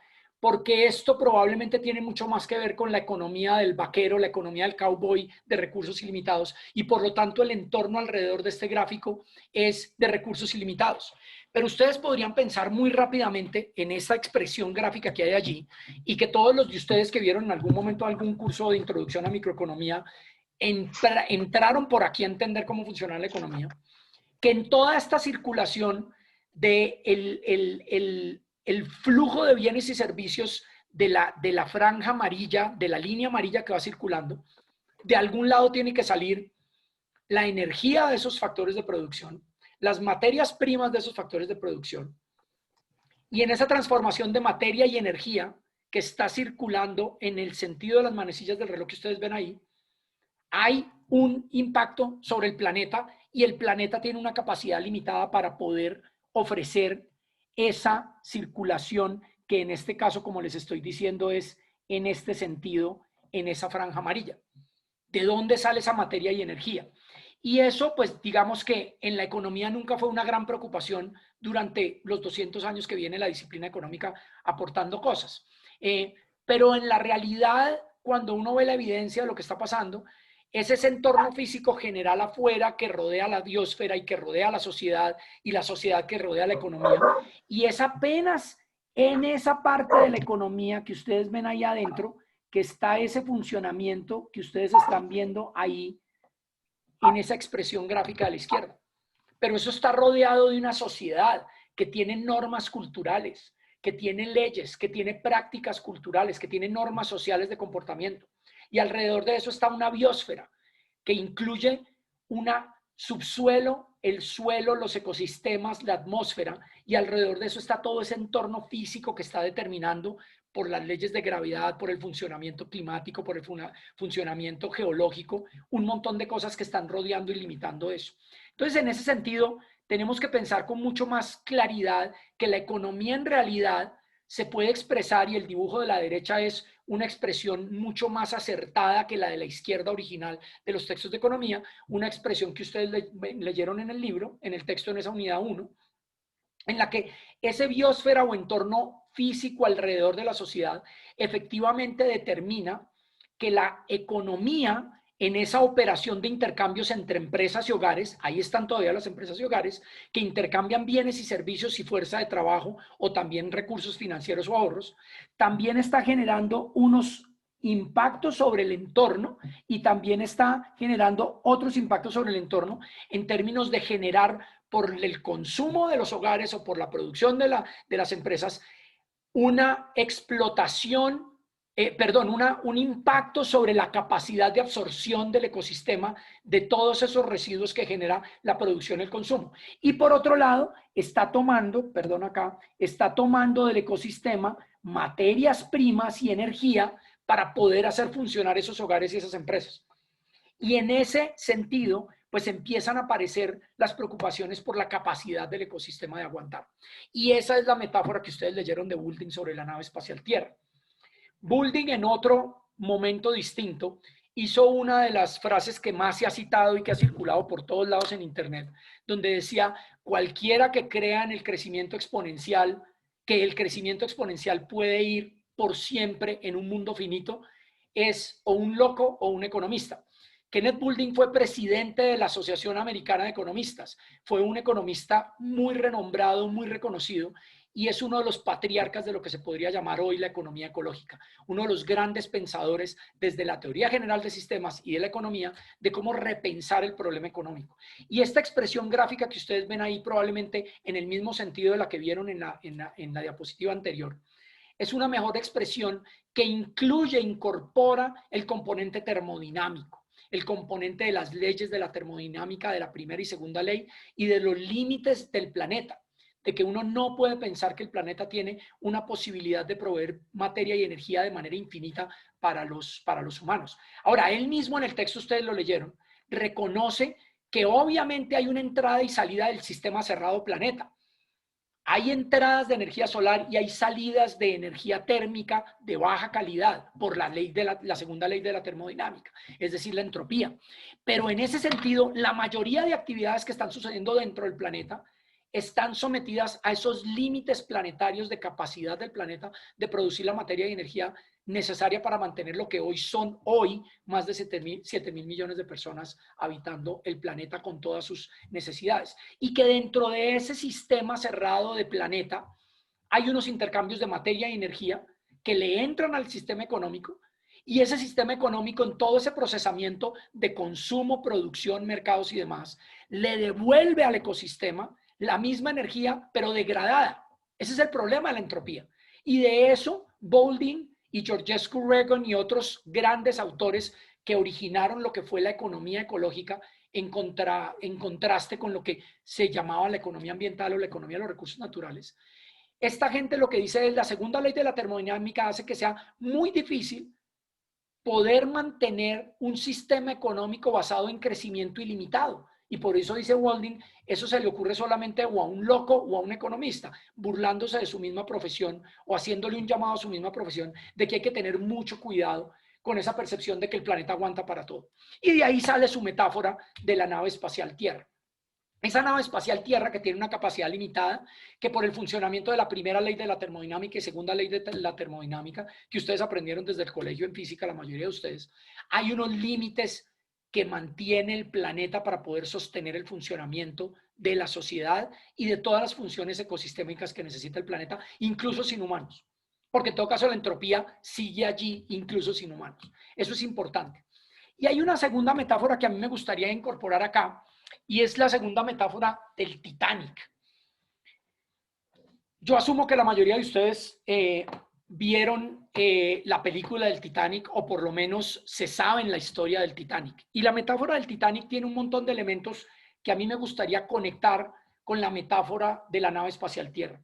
porque esto probablemente tiene mucho más que ver con la economía del vaquero, la economía del cowboy de recursos ilimitados, y por lo tanto el entorno alrededor de este gráfico es de recursos ilimitados. Pero ustedes podrían pensar muy rápidamente en esa expresión gráfica que hay allí, y que todos los de ustedes que vieron en algún momento algún curso de introducción a microeconomía entraron por aquí a entender cómo funciona la economía, que en toda esta circulación de el flujo de bienes y servicios de la franja amarilla, de la línea amarilla que va circulando, de algún lado tiene que salir la energía de esos factores de producción, las materias primas de esos factores de producción, y en esa transformación de materia y energía que está circulando en el sentido de las manecillas del reloj que ustedes ven ahí, hay un impacto sobre el planeta, y el planeta tiene una capacidad limitada para poder ofrecer esa circulación que en este caso, como les estoy diciendo, es en este sentido, en esa franja amarilla. ¿De dónde sale esa materia y energía? Y eso, pues digamos que en la economía nunca fue una gran preocupación durante los 200 años que viene la disciplina económica aportando cosas. Pero en la realidad, cuando uno ve la evidencia de lo que está pasando, es ese entorno físico general afuera que rodea la biosfera y que rodea la sociedad y la sociedad que rodea la economía. Y es apenas en esa parte de la economía que ustedes ven ahí adentro que está ese funcionamiento que ustedes están viendo ahí en esa expresión gráfica de la izquierda. Pero eso está rodeado de una sociedad que tiene normas culturales, que tiene leyes, que tiene prácticas culturales, que tiene normas sociales de comportamiento. Y alrededor de eso está una biosfera que incluye una subsuelo, el suelo, los ecosistemas, la atmósfera, y alrededor de eso está todo ese entorno físico que está determinando por las leyes de gravedad, por el funcionamiento climático, por el funcionamiento geológico, un montón de cosas que están rodeando y limitando eso. Entonces, en ese sentido, tenemos que pensar con mucho más claridad que la economía en realidad se puede expresar, y el dibujo de la derecha es una expresión mucho más acertada que la de la izquierda original de los textos de economía, una expresión que ustedes leyeron en el libro, en el texto en esa unidad 1, en la que ese biosfera o entorno físico alrededor de la sociedad efectivamente determina que la economía en esa operación de intercambios entre empresas y hogares, ahí están todavía las empresas y hogares, que intercambian bienes y servicios y fuerza de trabajo o también recursos financieros o ahorros, también está generando unos impactos sobre el entorno y también está generando otros impactos sobre el entorno en términos de generar por el consumo de los hogares o por la producción de las empresas una explotación, un impacto sobre la capacidad de absorción del ecosistema de todos esos residuos que genera la producción y el consumo. Y por otro lado, está tomando del ecosistema materias primas y energía para poder hacer funcionar esos hogares y esas empresas. Y en ese sentido, pues empiezan a aparecer las preocupaciones por la capacidad del ecosistema de aguantar. Y esa es la metáfora que ustedes leyeron de Boulding sobre la nave espacial Tierra. Boulding, en otro momento distinto, hizo una de las frases que más se ha citado y que ha circulado por todos lados en Internet, donde decía: cualquiera que crea en el crecimiento exponencial, que el crecimiento exponencial puede ir por siempre en un mundo finito, es o un loco o un economista. Kenneth Boulding fue presidente de la Asociación Americana de Economistas. Fue un economista muy renombrado, muy reconocido, y es uno de los patriarcas de lo que se podría llamar hoy la economía ecológica. Uno de los grandes pensadores desde la teoría general de sistemas y de la economía de cómo repensar el problema económico. Y esta expresión gráfica que ustedes ven ahí, probablemente en el mismo sentido de la que vieron en la diapositiva anterior, es una mejor expresión que incorpora el componente termodinámico, el componente de las leyes de la termodinámica de la primera y segunda ley y de los límites del planeta, de que uno no puede pensar que el planeta tiene una posibilidad de proveer materia y energía de manera infinita para los humanos. Ahora, él mismo en el texto, ustedes lo leyeron, reconoce que obviamente hay una entrada y salida del sistema cerrado planeta. Hay entradas de energía solar y hay salidas de energía térmica de baja calidad por la ley de la segunda ley de la termodinámica, es decir, la entropía. Pero en ese sentido, la mayoría de actividades que están sucediendo dentro del planeta están sometidas a esos límites planetarios de capacidad del planeta de producir la materia y energía necesaria para mantener lo que son más de 7.000 millones de personas habitando el planeta con todas sus necesidades. Y que dentro de ese sistema cerrado de planeta hay unos intercambios de materia y energía que le entran al sistema económico, y ese sistema económico, en todo ese procesamiento de consumo, producción, mercados y demás, le devuelve al ecosistema la misma energía, pero degradada. Ese es el problema de la entropía. Y de eso, Boulding y Georgescu Reagan y otros grandes autores que originaron lo que fue la economía ecológica en contraste con lo que se llamaba la economía ambiental o la economía de los recursos naturales. Esta gente lo que dice es: la segunda ley de la termodinámica hace que sea muy difícil poder mantener un sistema económico basado en crecimiento ilimitado. Y por eso dice Boulding, eso se le ocurre solamente o a un loco o a un economista, burlándose de su misma profesión o haciéndole un llamado a su misma profesión de que hay que tener mucho cuidado con esa percepción de que el planeta aguanta para todo. Y de ahí sale su metáfora de la nave espacial Tierra. Esa nave espacial Tierra, que tiene una capacidad limitada, que por el funcionamiento de la primera ley de la termodinámica y segunda ley de la termodinámica, que ustedes aprendieron desde el colegio en física, la mayoría de ustedes, hay unos límites que mantiene el planeta para poder sostener el funcionamiento de la sociedad y de todas las funciones ecosistémicas que necesita el planeta, incluso sin humanos. Porque en todo caso la entropía sigue allí, incluso sin humanos. Eso es importante. Y hay una segunda metáfora que a mí me gustaría incorporar acá, y es la segunda metáfora del Titanic. Yo asumo que la mayoría de ustedes vieron la película del Titanic, o por lo menos se saben la historia del Titanic. Y la metáfora del Titanic tiene un montón de elementos que a mí me gustaría conectar con la metáfora de la nave espacial Tierra.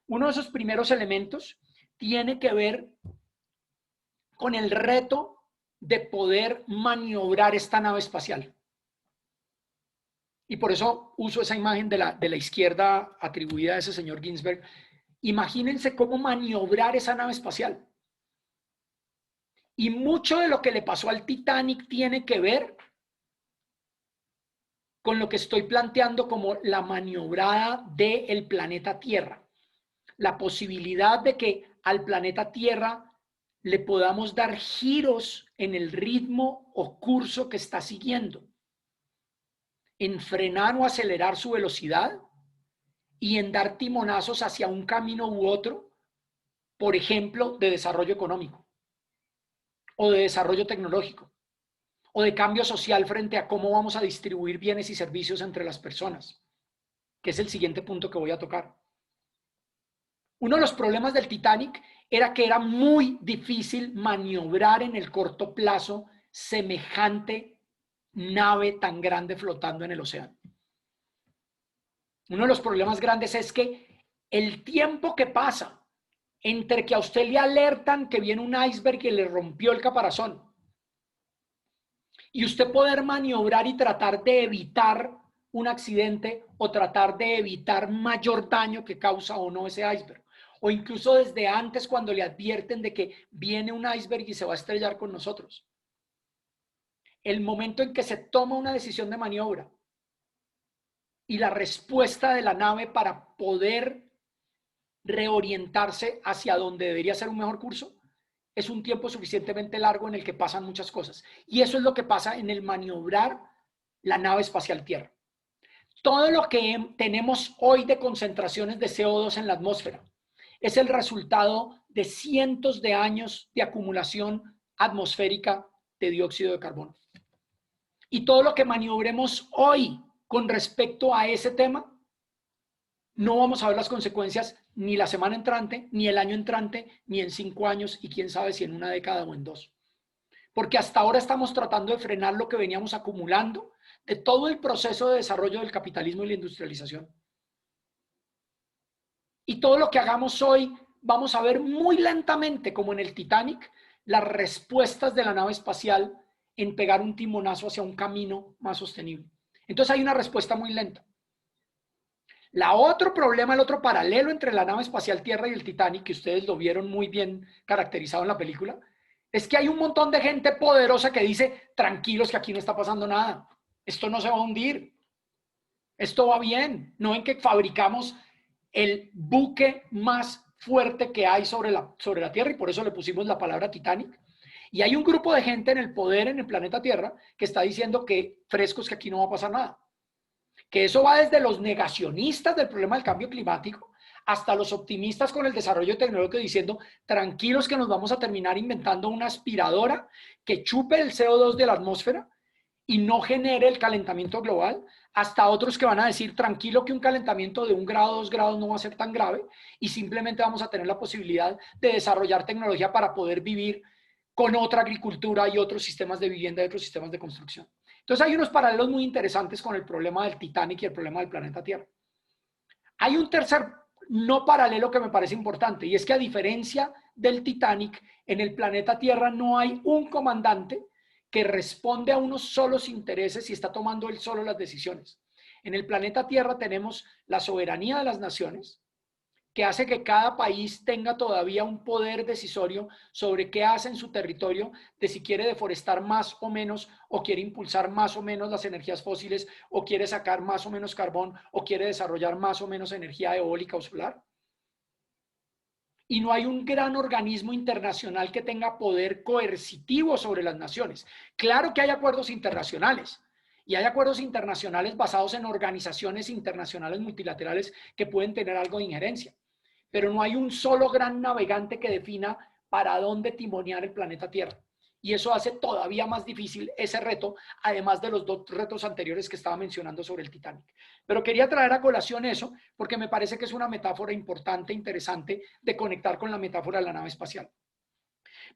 Uno de esos primeros elementos tiene que ver con el reto de poder maniobrar esta nave espacial. Y por eso uso esa imagen de la izquierda atribuida a ese señor Ginsberg. Imagínense cómo maniobrar esa nave espacial. Y mucho de lo que le pasó al Titanic tiene que ver con lo que estoy planteando como la maniobrada del planeta Tierra. La posibilidad de que al planeta Tierra le podamos dar giros en el ritmo o curso que está siguiendo, en frenar o acelerar su velocidad y en dar timonazos hacia un camino u otro, por ejemplo, de desarrollo económico o de desarrollo tecnológico o de cambio social frente a cómo vamos a distribuir bienes y servicios entre las personas, que es el siguiente punto que voy a tocar. Uno de los problemas del Titanic era que era muy difícil maniobrar en el corto plazo semejante nave tan grande flotando en el océano. Uno de los problemas grandes es que el tiempo que pasa entre que a usted le alertan que viene un iceberg que le rompió el caparazón y usted poder maniobrar y tratar de evitar un accidente o tratar de evitar mayor daño que causa o no ese iceberg. O incluso desde antes cuando le advierten de que viene un iceberg y se va a estrellar con nosotros. El momento en que se toma una decisión de maniobra y la respuesta de la nave para poder reorientarse hacia donde debería ser un mejor curso, es un tiempo suficientemente largo en el que pasan muchas cosas. Y eso es lo que pasa en el maniobrar la nave espacial Tierra. Todo lo que tenemos hoy de concentraciones de CO2 en la atmósfera es el resultado de cientos de años de acumulación atmosférica de dióxido de carbono. Y todo lo que maniobremos hoy con respecto a ese tema, no vamos a ver las consecuencias ni la semana entrante, ni el año entrante, ni en 5 años, y quién sabe si en una década o en 2. Porque hasta ahora estamos tratando de frenar lo que veníamos acumulando de todo el proceso de desarrollo del capitalismo y la industrialización. Y todo lo que hagamos hoy, vamos a ver muy lentamente, como en el Titanic, las respuestas de la nave espacial en pegar un timonazo hacia un camino más sostenible. Entonces hay una respuesta muy lenta. El otro problema, el otro paralelo entre la nave espacial Tierra y el Titanic, que ustedes lo vieron muy bien caracterizado en la película, es que hay un montón de gente poderosa que dice, tranquilos que aquí no está pasando nada, esto no se va a hundir, esto va bien, no ven que fabricamos el buque más fuerte que hay sobre la Tierra y por eso le pusimos la palabra Titanic. Y hay un grupo de gente en el poder en el planeta Tierra que está diciendo que frescos que aquí no va a pasar nada. Que eso va desde los negacionistas del problema del cambio climático hasta los optimistas con el desarrollo tecnológico diciendo tranquilos que nos vamos a terminar inventando una aspiradora que chupe el CO2 de la atmósfera y no genere el calentamiento global, hasta otros que van a decir tranquilo que un calentamiento de 1 grado, 2 grados no va a ser tan grave y simplemente vamos a tener la posibilidad de desarrollar tecnología para poder vivir con otra agricultura y otros sistemas de vivienda y otros sistemas de construcción. Entonces hay unos paralelos muy interesantes con el problema del Titanic y el problema del planeta Tierra. Hay un tercer no paralelo que me parece importante y es que a diferencia del Titanic, en el planeta Tierra no hay un comandante que responde a unos solos intereses y está tomando él solo las decisiones. En el planeta Tierra tenemos la soberanía de las naciones, que hace que cada país tenga todavía un poder decisorio sobre qué hace en su territorio, de si quiere deforestar más o menos, o quiere impulsar más o menos las energías fósiles, o quiere sacar más o menos carbón, o quiere desarrollar más o menos energía eólica o solar. y no hay un gran organismo internacional que tenga poder coercitivo sobre las naciones. Claro que hay acuerdos internacionales, y hay acuerdos internacionales basados en organizaciones internacionales multilaterales que pueden tener algo de injerencia, pero no hay un solo gran navegante que defina para dónde timonear el planeta Tierra. Y eso hace todavía más difícil ese reto, además de los dos retos anteriores que estaba mencionando sobre el Titanic. Pero quería traer a colación eso porque me parece que es una metáfora importante, interesante, de conectar con la metáfora de la nave espacial.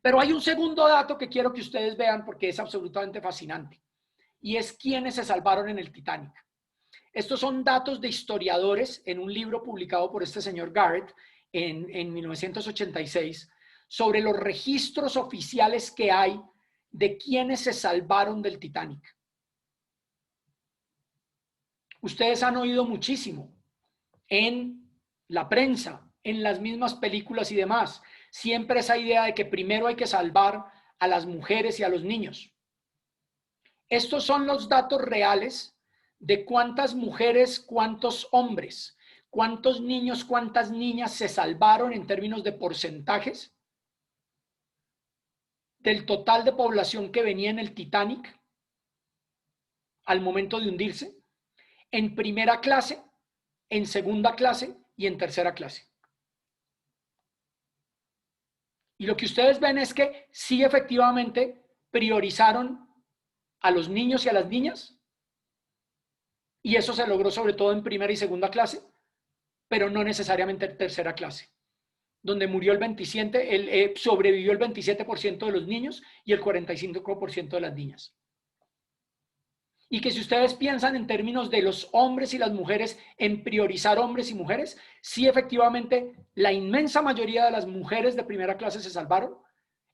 Pero hay un segundo dato que quiero que ustedes vean porque es absolutamente fascinante, y es quiénes se salvaron en el Titanic. Estos son datos de historiadores en un libro publicado por este señor Garrett en 1986, sobre los registros oficiales que hay de quienes se salvaron del Titanic. Ustedes han oído muchísimo en la prensa, en las mismas películas y demás, siempre esa idea de que primero hay que salvar a las mujeres y a los niños. Estos son los datos reales de cuántas mujeres, cuántos hombres, cuántos niños, cuántas niñas se salvaron en términos de porcentajes del total de población que venía en el Titanic al momento de hundirse, en primera clase, en segunda clase y en tercera clase. Y lo que ustedes ven es que sí, efectivamente priorizaron a los niños y a las niñas, y eso se logró sobre todo en primera y segunda clase, pero no necesariamente en tercera clase, donde murió el 27%, sobrevivió el 27% de los niños y el 45% de las niñas. Y que si ustedes piensan en términos de los hombres y las mujeres, en priorizar hombres y mujeres, sí, efectivamente, la inmensa mayoría de las mujeres de primera clase se salvaron,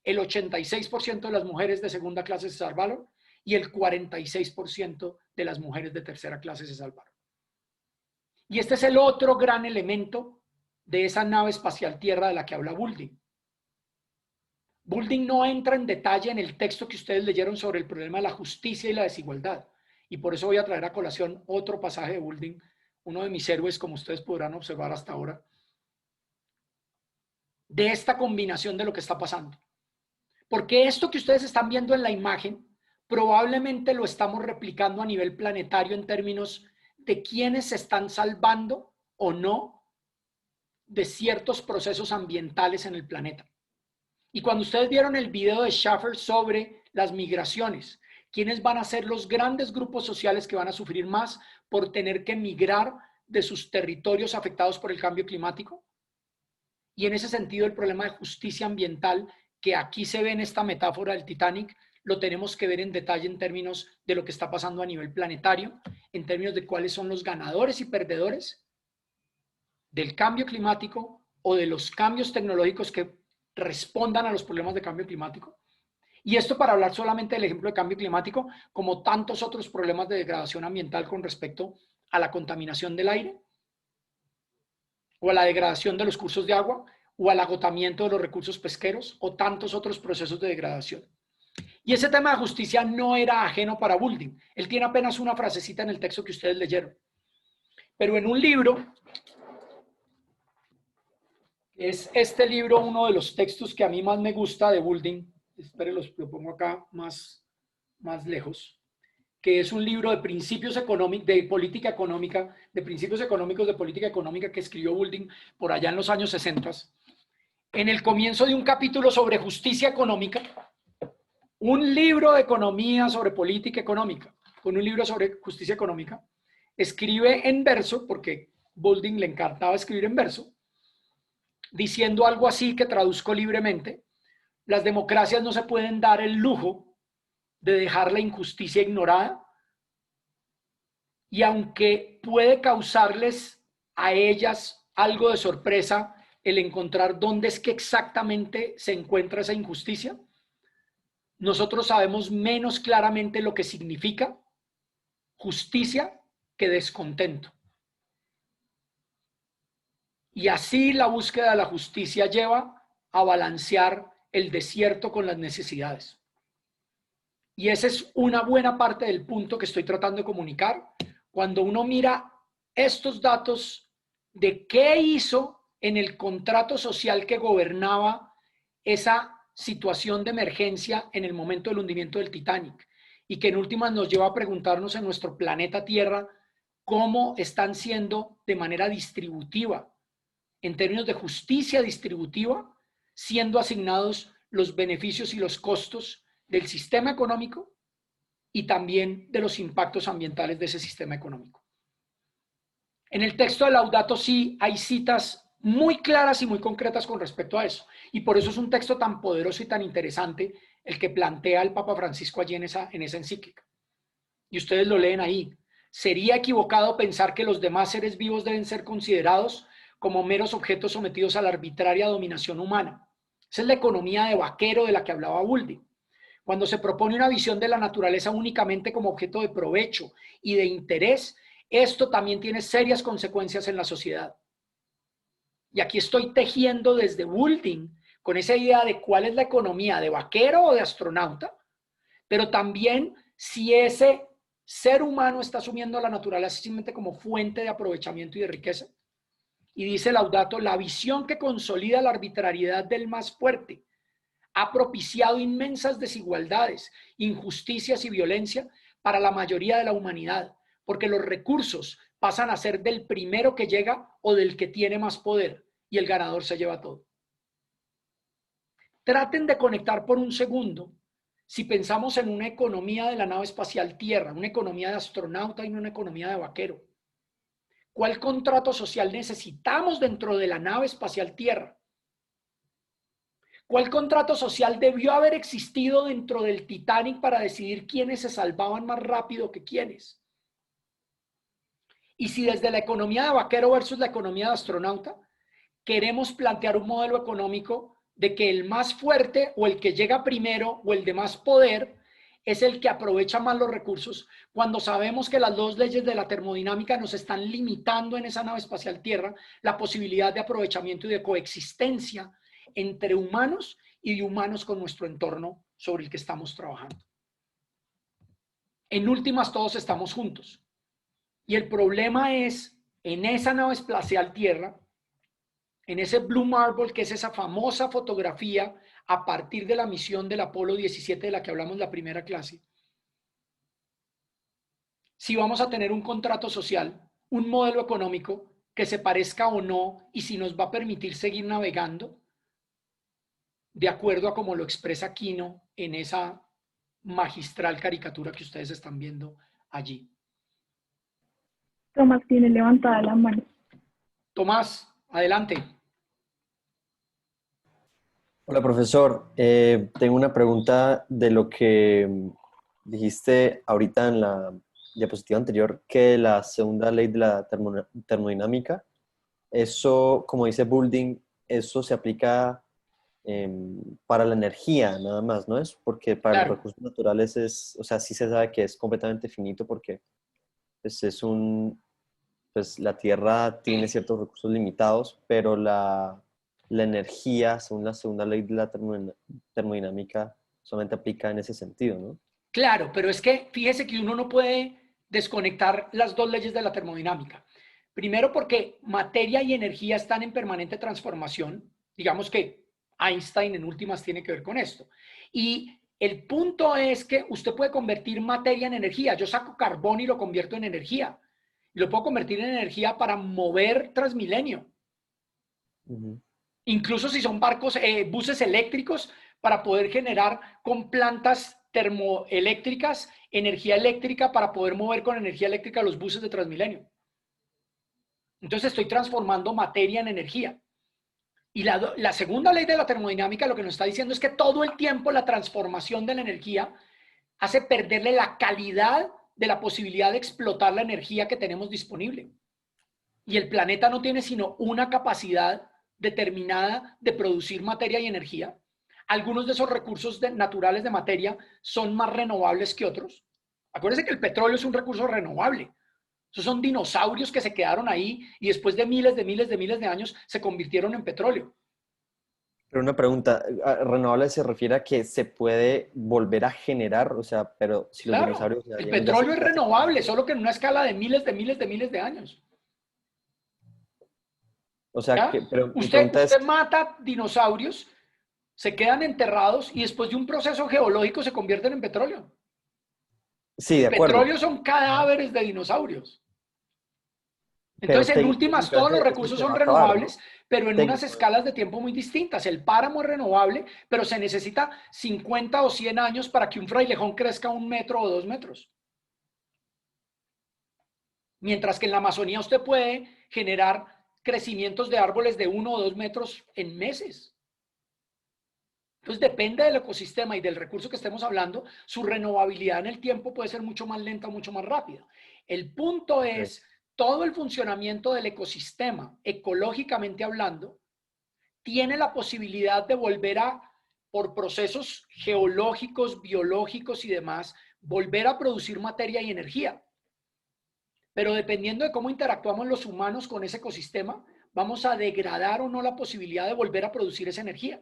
el 86% de las mujeres de segunda clase se salvaron y el 46% de las mujeres de tercera clase se salvaron. Y este es el otro gran elemento de esa nave espacial Tierra de la que habla Boulding. Boulding no entra en detalle en el texto que ustedes leyeron sobre el problema de la justicia y la desigualdad. Y por eso voy a traer a colación otro pasaje de Boulding, uno de mis héroes, como ustedes podrán observar hasta ahora, de esta combinación de lo que está pasando. Porque esto que ustedes están viendo en la imagen, probablemente lo estamos replicando a nivel planetario en términos de quiénes se están salvando o no de ciertos procesos ambientales en el planeta. Y cuando ustedes vieron el video de Schaffer sobre las migraciones, ¿quiénes van a ser los grandes grupos sociales que van a sufrir más por tener que migrar de sus territorios afectados por el cambio climático? Y en ese sentido, el problema de justicia ambiental que aquí se ve en esta metáfora del Titanic, lo tenemos que ver en detalle en términos de lo que está pasando a nivel planetario, en términos de cuáles son los ganadores y perdedores del cambio climático o de los cambios tecnológicos que respondan a los problemas de cambio climático. Y esto para hablar solamente del ejemplo de cambio climático, como tantos otros problemas de degradación ambiental con respecto a la contaminación del aire, o a la degradación de los cursos de agua, o al agotamiento de los recursos pesqueros, o tantos otros procesos de degradación. Y ese tema de justicia no era ajeno para Boulding. Él tiene apenas una frasecita en el texto que ustedes leyeron. Pero en un libro, es este libro uno de los textos que a mí más me gusta de Boulding, espere, lo pongo acá más lejos, que es un libro de principios económicos, de política económica, de principios económicos de política económica que escribió Boulding por allá en los años 60. En el comienzo de un capítulo sobre justicia económica, un libro de economía sobre política económica, con un libro sobre justicia económica, escribe en verso, porque Boulding le encantaba escribir en verso, diciendo algo así que traduzco libremente: las democracias no se pueden dar el lujo de dejar la injusticia ignorada, y aunque puede causarles a ellas algo de sorpresa el encontrar dónde es que exactamente se encuentra esa injusticia, nosotros sabemos menos claramente lo que significa justicia que descontento. Y así la búsqueda de la justicia lleva a balancear el desierto con las necesidades. Y esa es una buena parte del punto que estoy tratando de comunicar. Cuando uno mira estos datos de qué hizo en el contrato social que gobernaba esa situación de emergencia en el momento del hundimiento del Titanic y que en últimas nos lleva a preguntarnos en nuestro planeta Tierra cómo están siendo de manera distributiva, en términos de justicia distributiva, siendo asignados los beneficios y los costos del sistema económico y también de los impactos ambientales de ese sistema económico. En el texto de Laudato Si hay citas muy claras y muy concretas con respecto a eso, y por eso es un texto tan poderoso y tan interesante el que plantea el Papa Francisco allí en esa encíclica. Y ustedes lo leen ahí. Sería equivocado pensar que los demás seres vivos deben ser considerados como meros objetos sometidos a la arbitraria dominación humana. Esa es la economía de vaquero de la que hablaba Boulding. Cuando se propone una visión de la naturaleza únicamente como objeto de provecho y de interés, esto también tiene serias consecuencias en la sociedad. Y aquí estoy tejiendo desde Boulding con esa idea de cuál es la economía, de vaquero o de astronauta, pero también si ese ser humano está asumiendo la naturaleza simplemente como fuente de aprovechamiento y de riqueza. Y dice Laudato, la visión que consolida la arbitrariedad del más fuerte ha propiciado inmensas desigualdades, injusticias y violencia para la mayoría de la humanidad, porque los recursos pasan a ser del primero que llega o del que tiene más poder, y el ganador se lleva todo. Traten de conectar por un segundo, si pensamos en una economía de la nave espacial Tierra, una economía de astronauta y no una economía de vaquero. ¿Cuál contrato social necesitamos dentro de la nave espacial Tierra? ¿Cuál contrato social debió haber existido dentro del Titanic para decidir quiénes se salvaban más rápido que quiénes? Y si desde la economía de vaquero versus la economía de astronauta, queremos plantear un modelo económico de que el más fuerte o el que llega primero o el de más poder es el que aprovecha más los recursos, cuando sabemos que las dos leyes de la termodinámica nos están limitando en esa nave espacial Tierra la posibilidad de aprovechamiento y de coexistencia entre humanos y de humanos con nuestro entorno sobre el que estamos trabajando. En últimas, todos estamos juntos. Y el problema es, en esa nave espacial Tierra, en ese Blue Marble, que es esa famosa fotografía a partir de la misión del Apolo 17 de la que hablamos en la primera clase, si vamos a tener un contrato social, un modelo económico que se parezca o no y si nos va a permitir seguir navegando de acuerdo a como lo expresa Quino en esa magistral caricatura que ustedes están viendo allí. Tomás tiene levantada la mano. Tomás, adelante. Hola, profesor. Tengo una pregunta de lo que dijiste ahorita en la diapositiva anterior, que la segunda ley de la termodinámica, eso, como dice Boulding, eso se aplica para la energía nada más, ¿no es? Porque para Claro. los recursos naturales es, o sea, sí se sabe que es completamente finito porque pues, pues la Tierra tiene ciertos recursos limitados, pero la energía, según la segunda ley de la termodinámica, solamente aplica en ese sentido, ¿no? Claro, pero es que fíjese que uno no puede desconectar las dos leyes de la termodinámica. Primero porque materia y energía están en permanente transformación. Digamos que Einstein en últimas tiene que ver con esto. Y el punto es que usted puede convertir materia en energía. Yo saco carbón y lo convierto en energía. Y lo puedo convertir en energía para mover Transmilenio. Incluso si son barcos, buses eléctricos, para poder generar con plantas termoeléctricas energía eléctrica para poder mover con energía eléctrica los buses de Transmilenio. Entonces estoy transformando materia en energía. Y la segunda ley de la termodinámica lo que nos está diciendo es que todo el tiempo la transformación de la energía hace perderle la calidad de la posibilidad de explotar la energía que tenemos disponible. Y el planeta no tiene sino una capacidad determinada de producir materia y energía. Algunos de esos recursos naturales de materia son más renovables que otros. Acuérdense que el petróleo es un recurso renovable. Esos son dinosaurios que se quedaron ahí y después de miles de años se convirtieron en petróleo. Pero una pregunta, ¿renovable se refiere a que se puede volver a generar? O sea, pero si los Claro, dinosaurios... el petróleo es renovable, solo que en una escala de miles de años. O sea, ¿Ya? pero mi Usted pregunta es, mata dinosaurios, se quedan enterrados y después de un proceso geológico se convierten en petróleo. sí, de El acuerdo, petróleo son cadáveres de dinosaurios. pero Entonces, en últimas, todos los técnicamente recursos se son va a acabar, ¿no? renovables, pero en unas Técnico. escalas de tiempo muy distintas. El páramo es renovable, pero se necesita 50 o 100 años para que un frailejón crezca 1 metro o 2 metros. Mientras que en la Amazonía usted puede generar crecimientos de árboles de 1 o 2 metros en meses. Entonces, depende del ecosistema y del recurso que estemos hablando, su renovabilidad en el tiempo puede ser mucho más lenta o mucho más rápida. El punto es, todo el funcionamiento del ecosistema, ecológicamente hablando, tiene la posibilidad de volver a, por procesos geológicos, biológicos y demás, volver a producir materia y energía. Pero dependiendo de cómo interactuamos los humanos con ese ecosistema, vamos a degradar o no la posibilidad de volver a producir esa energía.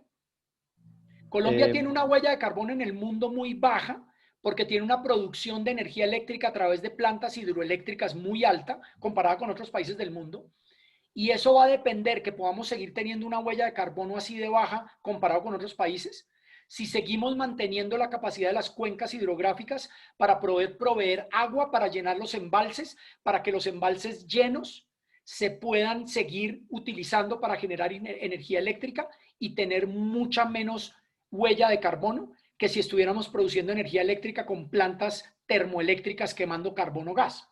Colombia tiene una huella de carbono en el mundo muy baja porque tiene una producción de energía eléctrica a través de plantas hidroeléctricas muy alta comparada con otros países del mundo. Y eso va a depender que podamos seguir teniendo una huella de carbono así de baja comparado con otros países. Si seguimos manteniendo la capacidad de las cuencas hidrográficas para proveer agua para llenar los embalses, para que los embalses llenos se puedan seguir utilizando para generar energía eléctrica y tener mucha menos huella de carbono que si estuviéramos produciendo energía eléctrica con plantas termoeléctricas quemando carbono gas.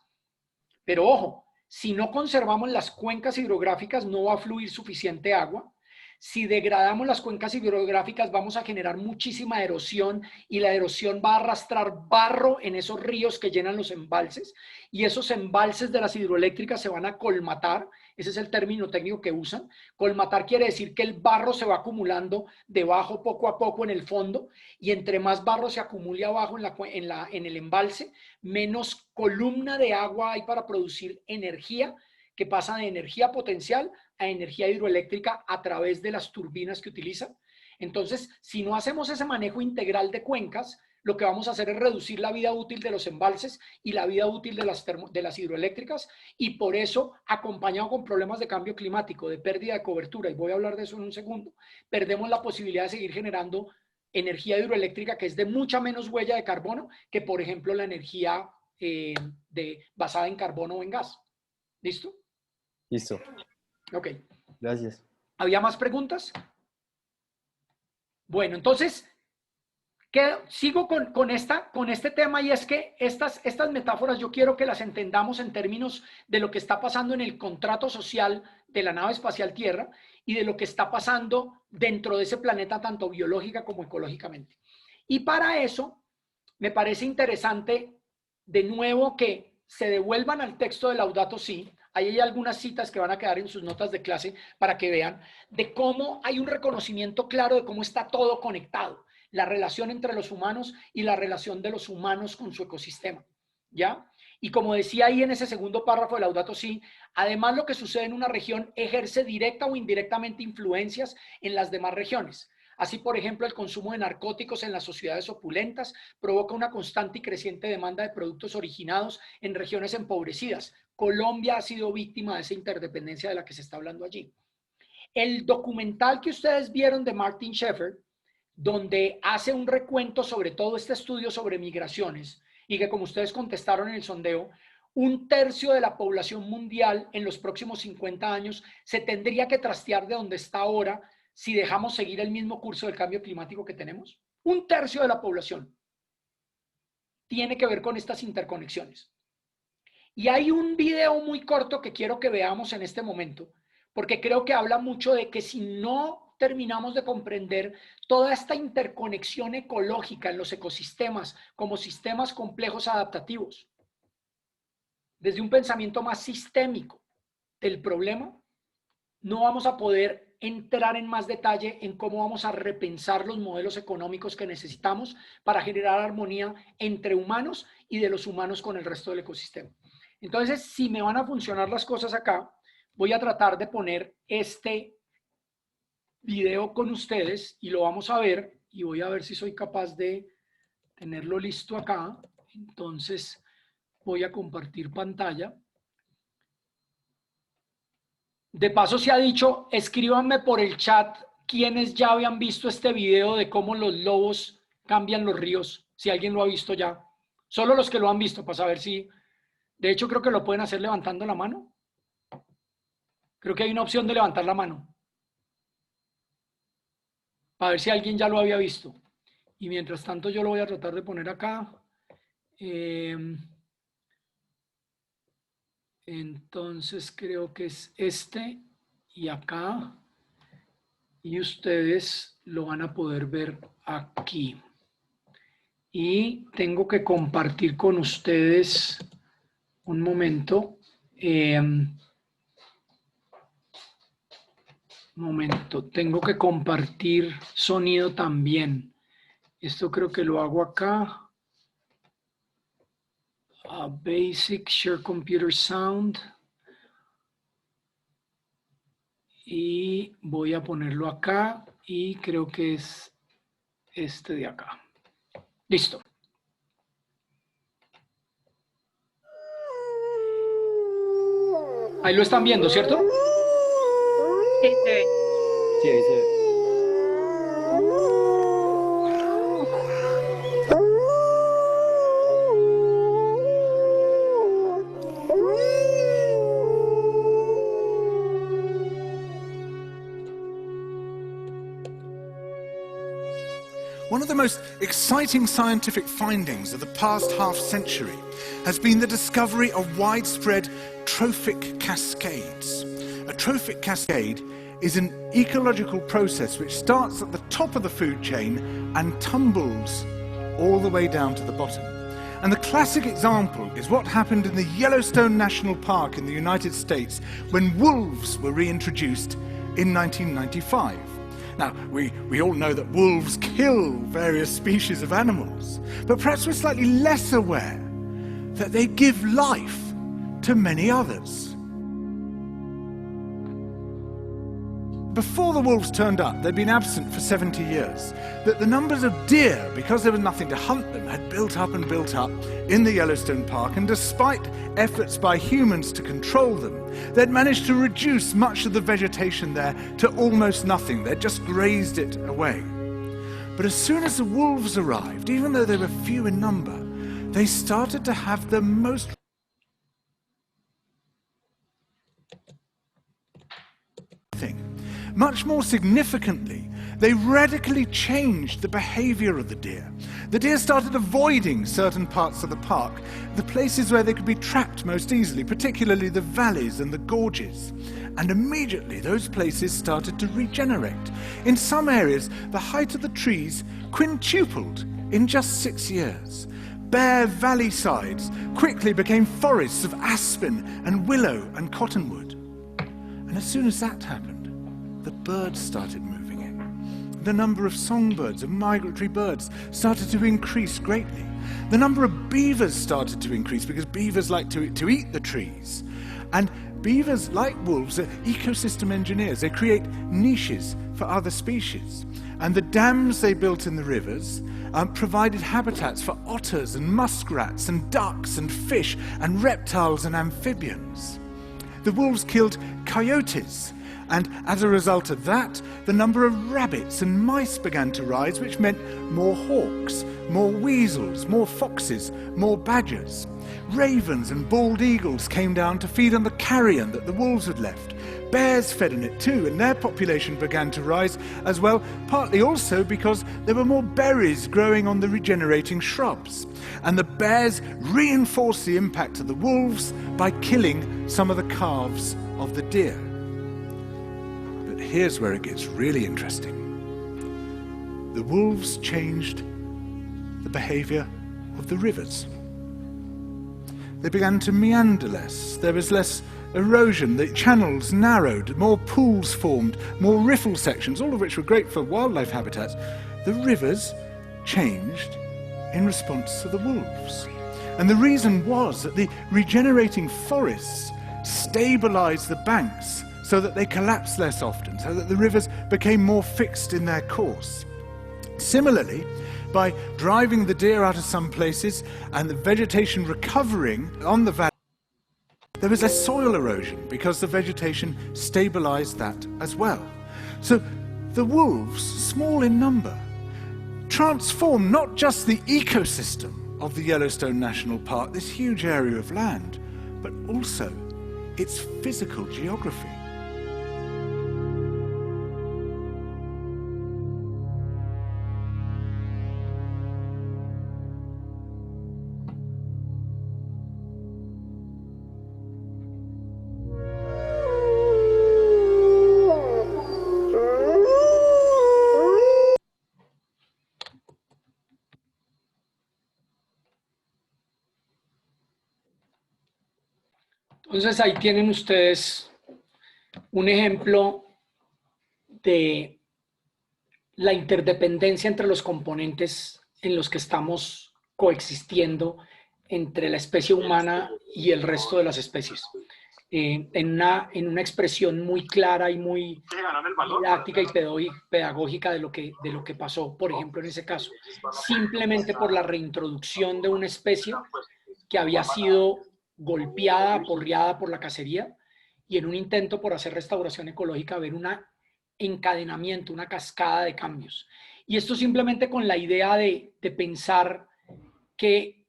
Pero ojo, si no conservamos las cuencas hidrográficas no va a fluir suficiente agua. Si degradamos las cuencas hidrográficas vamos a generar muchísima erosión y la erosión va a arrastrar barro en esos ríos que llenan los embalses y esos embalses de las hidroeléctricas se van a colmatar. Ese es el término técnico que usan. Colmatar quiere decir que el barro se va acumulando debajo poco a poco en el fondo y entre más barro se acumule abajo en el embalse, menos columna de agua hay para producir energía que pasa de energía potencial a energía hidroeléctrica a través de las turbinas que utilizan. Entonces, si no hacemos ese manejo integral de cuencas, lo que vamos a hacer es reducir la vida útil de los embalses y la vida útil de las hidroeléctricas y por eso, acompañado con problemas de cambio climático, de pérdida de cobertura, y voy a hablar de eso en un segundo, perdemos la posibilidad de seguir generando energía hidroeléctrica que es de mucha menos huella de carbono que, por ejemplo, la energía basada en carbono o en gas. ¿Listo? Listo. Ok. Gracias. ¿Había más preguntas? Bueno, entonces, sigo con este tema y es que estas metáforas yo quiero que las entendamos en términos de lo que está pasando en el contrato social de la nave espacial Tierra y de lo que está pasando dentro de ese planeta tanto biológica como ecológicamente. Y para eso me parece interesante de nuevo que se devuelvan al texto de Laudato Si. Ahí hay algunas citas que van a quedar en sus notas de clase para que vean de cómo hay un reconocimiento claro de cómo está todo conectado, la relación entre los humanos y la relación de los humanos con su ecosistema, ¿ya? Y como decía ahí en ese segundo párrafo de Laudato Si, además lo que sucede en una región ejerce directa o indirectamente influencias en las demás regiones. Así, por ejemplo, el consumo de narcóticos en las sociedades opulentas provoca una constante y creciente demanda de productos originados en regiones empobrecidas. Colombia ha sido víctima de esa interdependencia de la que se está hablando allí. El documental que ustedes vieron de Martin Sheffer, donde hace un recuento sobre todo este estudio sobre migraciones y que, como ustedes contestaron en el sondeo, 1/3 de la población mundial en los próximos 50 años se tendría que trastear de donde está ahora si dejamos seguir el mismo curso del cambio climático que tenemos. 1/3 de la población tiene que ver con estas interconexiones. Y hay un video muy corto que quiero que veamos en este momento, porque creo que habla mucho de que si no terminamos de comprender toda esta interconexión ecológica en los ecosistemas como sistemas complejos adaptativos, desde un pensamiento más sistémico del problema, no vamos a poder entrar en más detalle en cómo vamos a repensar los modelos económicos que necesitamos para generar armonía entre humanos y de los humanos con el resto del ecosistema. Entonces, si me van a funcionar las cosas acá, voy a tratar de poner este video con ustedes y lo vamos a ver y voy a ver si soy capaz de tenerlo listo acá. Entonces, voy a compartir pantalla. De paso se ha dicho, escríbanme por el chat quienes ya habían visto este video de cómo los lobos cambian los ríos, si alguien lo ha visto ya. Solo los que lo han visto, para saber si... De hecho, creo que lo pueden hacer levantando la mano. Creo que hay una opción de levantar la mano. Para ver si alguien ya lo había visto. Y mientras tanto yo lo voy a tratar de poner acá. Entonces creo que es este y acá. Y ustedes lo van a poder ver aquí. Y tengo que compartir con ustedes un momento. Tengo que compartir sonido también. Esto creo que lo hago acá. Basic Share Computer Sound. Y voy a ponerlo acá y creo que es este de acá. Listo. Ahí lo están viendo, ¿cierto? Sí, se ve. Sí, ahí se ve. One of the most exciting scientific findings of the past half-century has been the discovery of widespread trophic cascades. A trophic cascade is an ecological process which starts at the top of the food chain and tumbles all the way down to the bottom. And the classic example is what happened in the Yellowstone National Park in the United States when wolves were reintroduced in 1995. Now, we all know that wolves kill various species of animals, but perhaps we're slightly less aware that they give life to many others. Before the wolves turned up, they'd been absent for 70 years. That the numbers of deer, because there was nothing to hunt them, had built up and built up in the Yellowstone Park, and despite efforts by humans to control them, they'd managed to reduce much of the vegetation there to almost nothing. They'd just grazed it away. But as soon as the wolves arrived, even though they were few in number, they started to have the most thing. Much more significantly, they radically changed the behavior of the deer. The deer started avoiding certain parts of the park, the places where they could be trapped most easily, particularly the valleys and the gorges. And immediately those places started to regenerate. In some areas, the height of the trees quintupled in just 6 years. Bare valley sides quickly became forests of aspen and willow and cottonwood. And as soon as that happened, the birds started moving in. The number of songbirds, of migratory birds, started to increase greatly. The number of beavers started to increase because beavers like to eat the trees. And beavers, like wolves, are ecosystem engineers. They create niches for other species. And the dams they built in the rivers provided habitats for otters and muskrats and ducks and fish and reptiles and amphibians. The wolves killed coyotes, and as a result of that, the number of rabbits and mice began to rise, which meant more hawks, more weasels, more foxes, more badgers. Ravens and bald eagles came down to feed on the carrion that the wolves had left. Bears fed on it too, and their population began to rise as well, partly also because there were more berries growing on the regenerating shrubs. And the bears reinforced the impact of the wolves by killing some of the calves of the deer. But here's where it gets really interesting. The wolves changed the behavior of the rivers. They began to meander less. There was less erosion. The channels narrowed, more pools formed, more riffle sections, all of which were great for wildlife habitats. The rivers changed in response to the wolves. And the reason was that the regenerating forests stabilized the banks so that they collapsed less often, so that the rivers became more fixed in their course. Similarly, by driving the deer out of some places and the vegetation recovering on the there was less soil erosion because the vegetation stabilized that as well. So the wolves, small in number, transform not just the ecosystem of the Yellowstone National Park, this huge area of land, but also its physical geography. Entonces ahí tienen ustedes un ejemplo de la interdependencia entre los componentes en los que estamos coexistiendo entre la especie humana y el resto de las especies. En una expresión muy clara y muy didáctica y pedagógica de lo que pasó, por ejemplo, en ese caso, simplemente por la reintroducción de una especie que había sido golpeada, aporreada por la cacería, y en un intento por hacer restauración ecológica, ver un encadenamiento, una cascada de cambios. Y esto simplemente con la idea de pensar que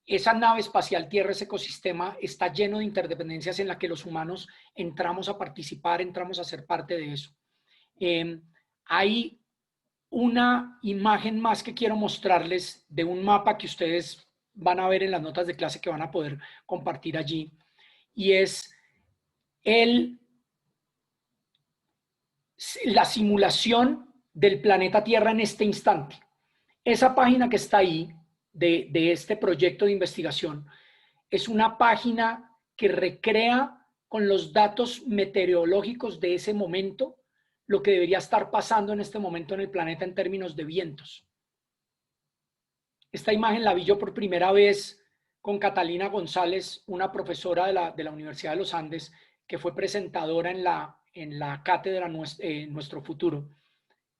esa nave espacial Tierra, ese ecosistema, está lleno de interdependencias en la que los humanos entramos a participar, entramos a ser parte de eso. Hay una imagen más que quiero mostrarles de un mapa que ustedes van a ver en las notas de clase que van a poder compartir allí, y es la simulación del planeta Tierra en este instante. Esa página que está ahí, de este proyecto de investigación, es una página que recrea con los datos meteorológicos de ese momento lo que debería estar pasando en este momento en el planeta en términos de vientos. Esta imagen la vi yo por primera vez con Catalina González, una profesora de la Universidad de los Andes, que fue presentadora en la cátedra Nuestro Futuro,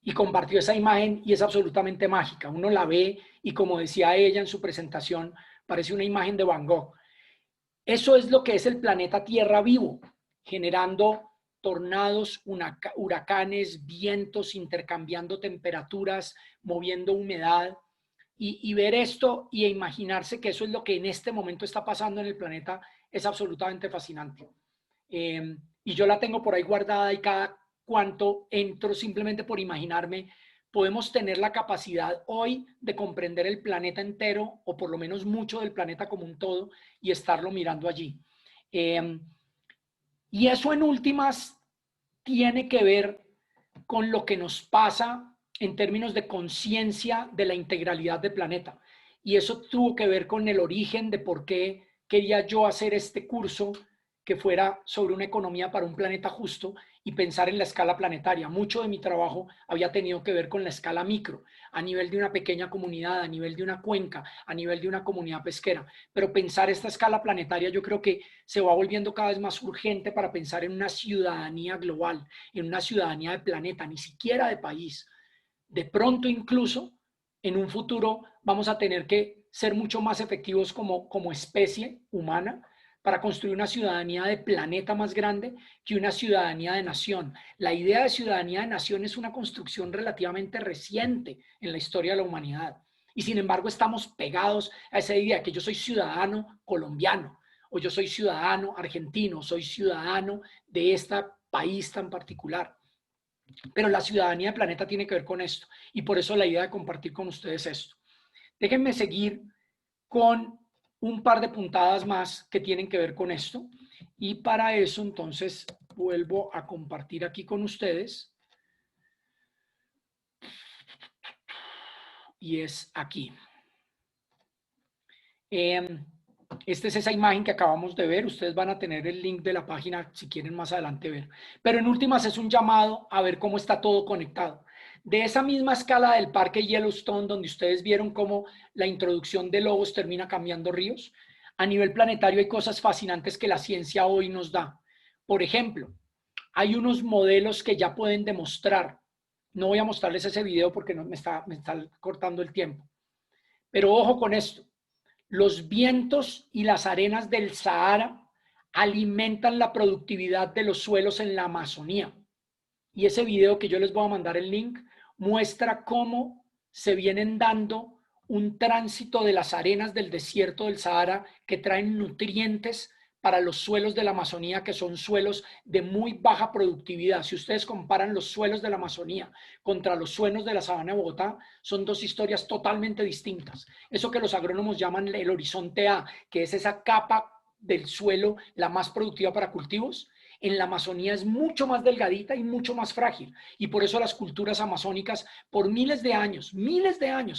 y compartió esa imagen y es absolutamente mágica. Uno la ve y, como decía ella en su presentación, parece una imagen de Van Gogh. Eso es lo que es el planeta Tierra vivo, generando tornados, huracanes, vientos, intercambiando temperaturas, moviendo humedad. Y ver esto y imaginarse que eso es lo que en este momento está pasando en el planeta es absolutamente fascinante. Y yo la tengo por ahí guardada, y cada cuanto entro simplemente por imaginarme, podemos tener la capacidad hoy de comprender el planeta entero, o por lo menos mucho del planeta como un todo, y estarlo mirando allí. Y eso en últimas tiene que ver con lo que nos pasa en términos de conciencia de la integralidad del planeta. Y eso tuvo que ver con el origen de por qué quería yo hacer este curso que fuera sobre una economía para un planeta justo y pensar en la escala planetaria. Mucho de mi trabajo había tenido que ver con la escala micro, a nivel de una pequeña comunidad, a nivel de una cuenca, a nivel de una comunidad pesquera. Pero pensar esta escala planetaria yo creo que se va volviendo cada vez más urgente para pensar en una ciudadanía global, en una ciudadanía de planeta, ni siquiera de país. De pronto incluso en un futuro vamos a tener que ser mucho más efectivos como especie humana para construir una ciudadanía de planeta más grande que una ciudadanía de nación. La idea de ciudadanía de nación es una construcción relativamente reciente en la historia de la humanidad. Y sin embargo estamos pegados a esa idea que yo soy ciudadano colombiano, o yo soy ciudadano argentino, soy ciudadano de este país tan particular. Pero la ciudadanía del planeta tiene que ver con esto, y por eso la idea de compartir con ustedes esto. Déjenme seguir con un par de puntadas más que tienen que ver con esto, y para eso entonces vuelvo a compartir aquí con ustedes, y es aquí. Esta es esa imagen que acabamos de ver. Ustedes van a tener el link de la página si quieren más adelante ver. Pero en últimas es un llamado a ver cómo está todo conectado. De esa misma escala del parque Yellowstone, donde ustedes vieron cómo la introducción de lobos termina cambiando ríos, a nivel planetario hay cosas fascinantes que la ciencia hoy nos da. Por ejemplo, hay unos modelos que ya pueden demostrar, no voy a mostrarles ese video porque me está cortando el tiempo, pero ojo con esto. Los vientos y las arenas del Sahara alimentan la productividad de los suelos en la Amazonía. Y ese video que yo les voy a mandar el link muestra cómo se vienen dando un tránsito de las arenas del desierto del Sahara que traen nutrientes para los suelos de la Amazonía, que son suelos de muy baja productividad. Si ustedes comparan los suelos de la Amazonía contra los suelos de la sabana de Bogotá, son dos historias totalmente distintas. Eso que los agrónomos llaman el horizonte A, que es esa capa del suelo la más productiva para cultivos, en la Amazonía es mucho más delgadita y mucho más frágil. Y por eso las culturas amazónicas, por miles de años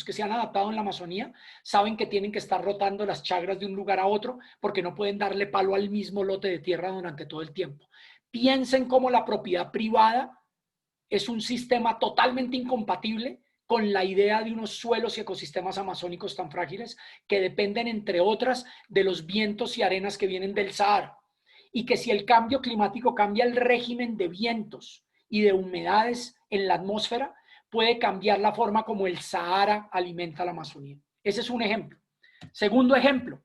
que se han adaptado en la Amazonía, saben que tienen que estar rotando las chagras de un lugar a otro porque no pueden darle palo al mismo lote de tierra durante todo el tiempo. Piensen cómo la propiedad privada es un sistema totalmente incompatible con la idea de unos suelos y ecosistemas amazónicos tan frágiles que dependen, entre otras, de los vientos y arenas que vienen del Sahara. Y que si el cambio climático cambia el régimen de vientos y de humedades en la atmósfera, puede cambiar la forma como el Sahara alimenta la Amazonía. Ese es un ejemplo. Segundo ejemplo,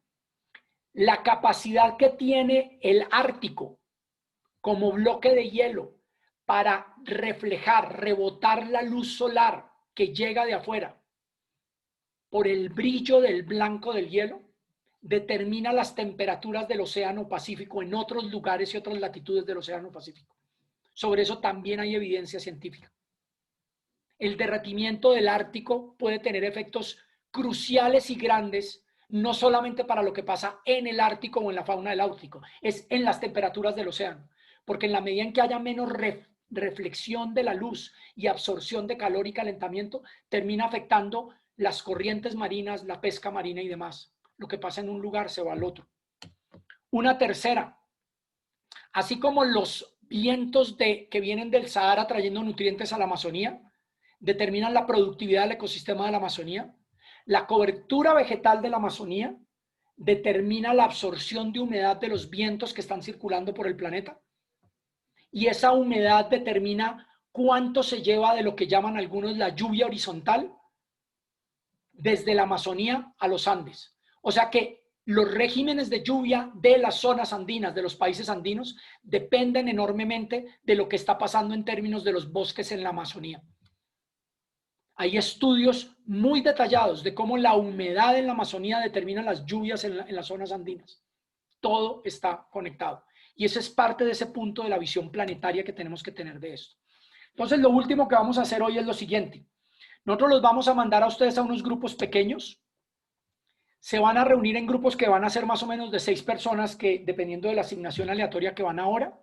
la capacidad que tiene el Ártico como bloque de hielo para reflejar, rebotar la luz solar que llega de afuera por el brillo del blanco del hielo, determina las temperaturas del Océano Pacífico en otros lugares y otras latitudes del Océano Pacífico. Sobre eso también hay evidencia científica. El derretimiento del Ártico puede tener efectos cruciales y grandes, no solamente para lo que pasa en el Ártico o en la fauna del Ártico, es en las temperaturas del océano, porque en la medida en que haya menos reflexión de la luz y absorción de calor y calentamiento, termina afectando las corrientes marinas, la pesca marina y demás. Lo que pasa en un lugar se va al otro. Una tercera, así como los vientos que vienen del Sahara trayendo nutrientes a la Amazonía, determinan la productividad del ecosistema de la Amazonía, la cobertura vegetal de la Amazonía determina la absorción de humedad de los vientos que están circulando por el planeta, y esa humedad determina cuánto se lleva de lo que llaman algunos la lluvia horizontal desde la Amazonía a los Andes. O sea que los regímenes de lluvia de las zonas andinas, de los países andinos, dependen enormemente de lo que está pasando en términos de los bosques en la Amazonía. Hay estudios muy detallados de cómo la humedad en la Amazonía determina las lluvias en las zonas andinas. Todo está conectado. Y eso es parte de ese punto de la visión planetaria que tenemos que tener de esto. Entonces, lo último que vamos a hacer hoy es lo siguiente. Nosotros los vamos a mandar a ustedes a unos grupos pequeños. Se van a reunir en grupos que van a ser más o menos de 6 personas, que dependiendo de la asignación aleatoria que van ahora,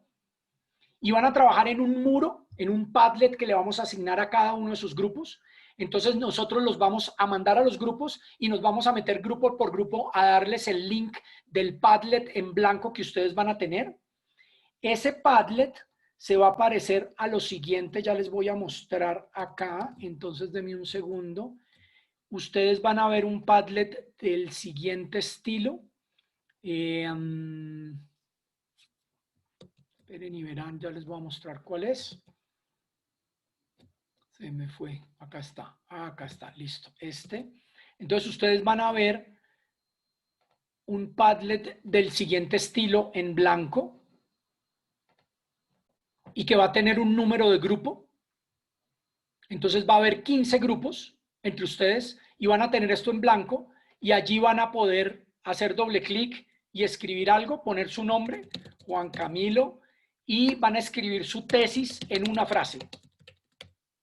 y van a trabajar en un muro, en un Padlet que le vamos a asignar a cada uno de sus grupos. Entonces nosotros los vamos a mandar a los grupos y nos vamos a meter grupo por grupo a darles el link del Padlet en blanco que ustedes van a tener. Ese Padlet se va a parecer a lo siguiente, ya les voy a mostrar acá, entonces denme un segundo. Ustedes van a ver un Padlet del siguiente estilo. Esperen y verán, ya les voy a mostrar cuál es. Se me fue, acá está, listo. Entonces ustedes van a ver un Padlet del siguiente estilo en blanco y que va a tener un número de grupo. Entonces va a haber 15 grupos entre ustedes y van a tener esto en blanco y allí van a poder hacer doble clic y escribir algo, poner su nombre, Juan Camilo, y van a escribir su tesis en una frase.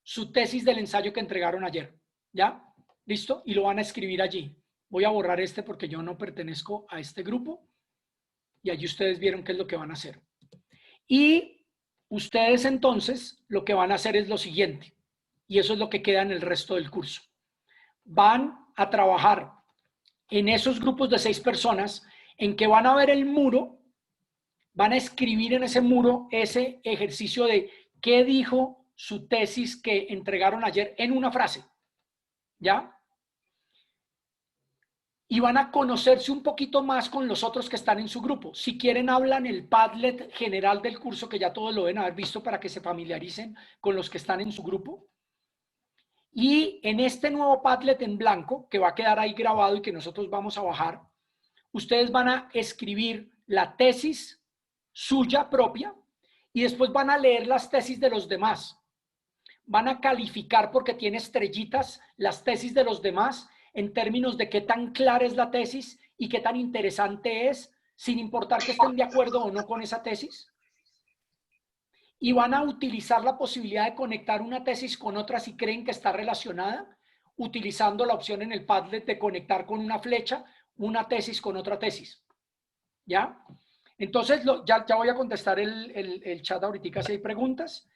Su tesis del ensayo que entregaron ayer, ¿ya? ¿Listo? Y lo van a escribir allí. Voy a borrar este porque yo no pertenezco a este grupo y allí ustedes vieron qué es lo que van a hacer. Y ustedes entonces lo que van a hacer es lo siguiente, y eso es lo que queda en el resto del curso. Van a trabajar en esos grupos de 6 personas en que van a ver el muro, van a escribir en ese muro ese ejercicio de qué dijo su tesis que entregaron ayer en una frase, ¿ya? Y van a conocerse un poquito más con los otros que están en su grupo. Si quieren, hablan el Padlet general del curso, que ya todos lo deben haber visto, para que se familiaricen con los que están en su grupo. Y en este nuevo Padlet en blanco, que va a quedar ahí grabado y que nosotros vamos a bajar, ustedes van a escribir la tesis suya propia, y después van a leer las tesis de los demás. Van a calificar, porque tiene estrellitas, las tesis de los demás en términos de qué tan clara es la tesis y qué tan interesante es, sin importar que estén de acuerdo o no con esa tesis. Y van a utilizar la posibilidad de conectar una tesis con otra si creen que está relacionada, utilizando la opción en el Padlet de conectar con una flecha una tesis con otra tesis. ¿Ya? Entonces, ya voy a contestar el chat ahorita si hay preguntas.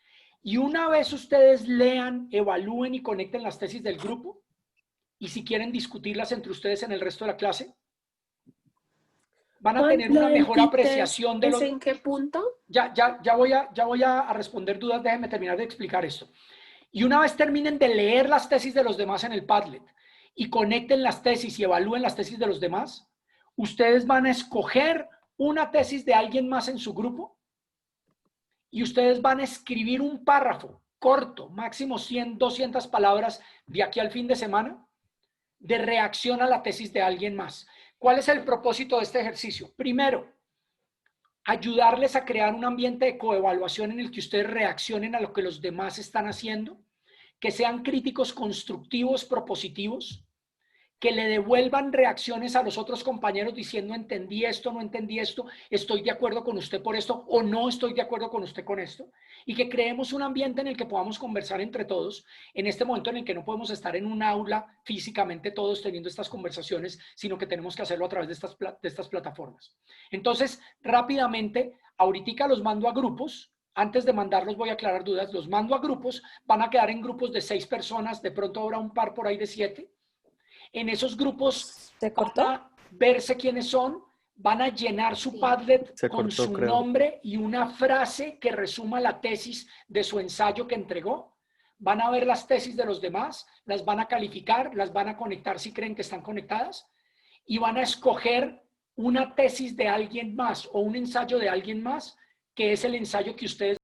Y una vez ustedes lean, evalúen y conecten las tesis del grupo, y si quieren discutirlas entre ustedes en el resto de la clase, van a tener una mejor apreciación de los... ¿En qué punto? Ya voy a responder dudas, déjenme terminar de explicar esto. Y una vez terminen de leer las tesis de los demás en el Padlet y conecten las tesis y evalúen las tesis de los demás, ustedes van a escoger una tesis de alguien más en su grupo y ustedes van a escribir un párrafo corto, máximo 100, 200 palabras de aquí al fin de semana, de reacción a la tesis de alguien más. ¿Cuál es el propósito de este ejercicio? Primero, ayudarles a crear un ambiente de coevaluación en el que ustedes reaccionen a lo que los demás están haciendo, que sean críticos constructivos, propositivos, que le devuelvan reacciones a los otros compañeros diciendo entendí esto, no entendí esto, estoy de acuerdo con usted por esto o no estoy de acuerdo con usted con esto, y que creemos un ambiente en el que podamos conversar entre todos en este momento en el que no podemos estar en un aula físicamente todos teniendo estas conversaciones, sino que tenemos que hacerlo a través de estas plataformas. Entonces, rápidamente, ahorita los mando a grupos. Antes de mandarlos voy a aclarar dudas. Los mando a grupos, van a quedar en grupos de 6 personas, de pronto habrá un par por ahí de 7. En esos grupos van a verse quiénes son, van a llenar su Padlet con su nombre y una frase que resuma la tesis de su ensayo que entregó. Van a ver las tesis de los demás, las van a calificar, las van a conectar si creen que están conectadas y van a escoger una tesis de alguien más o un ensayo de alguien más, que es el ensayo que ustedes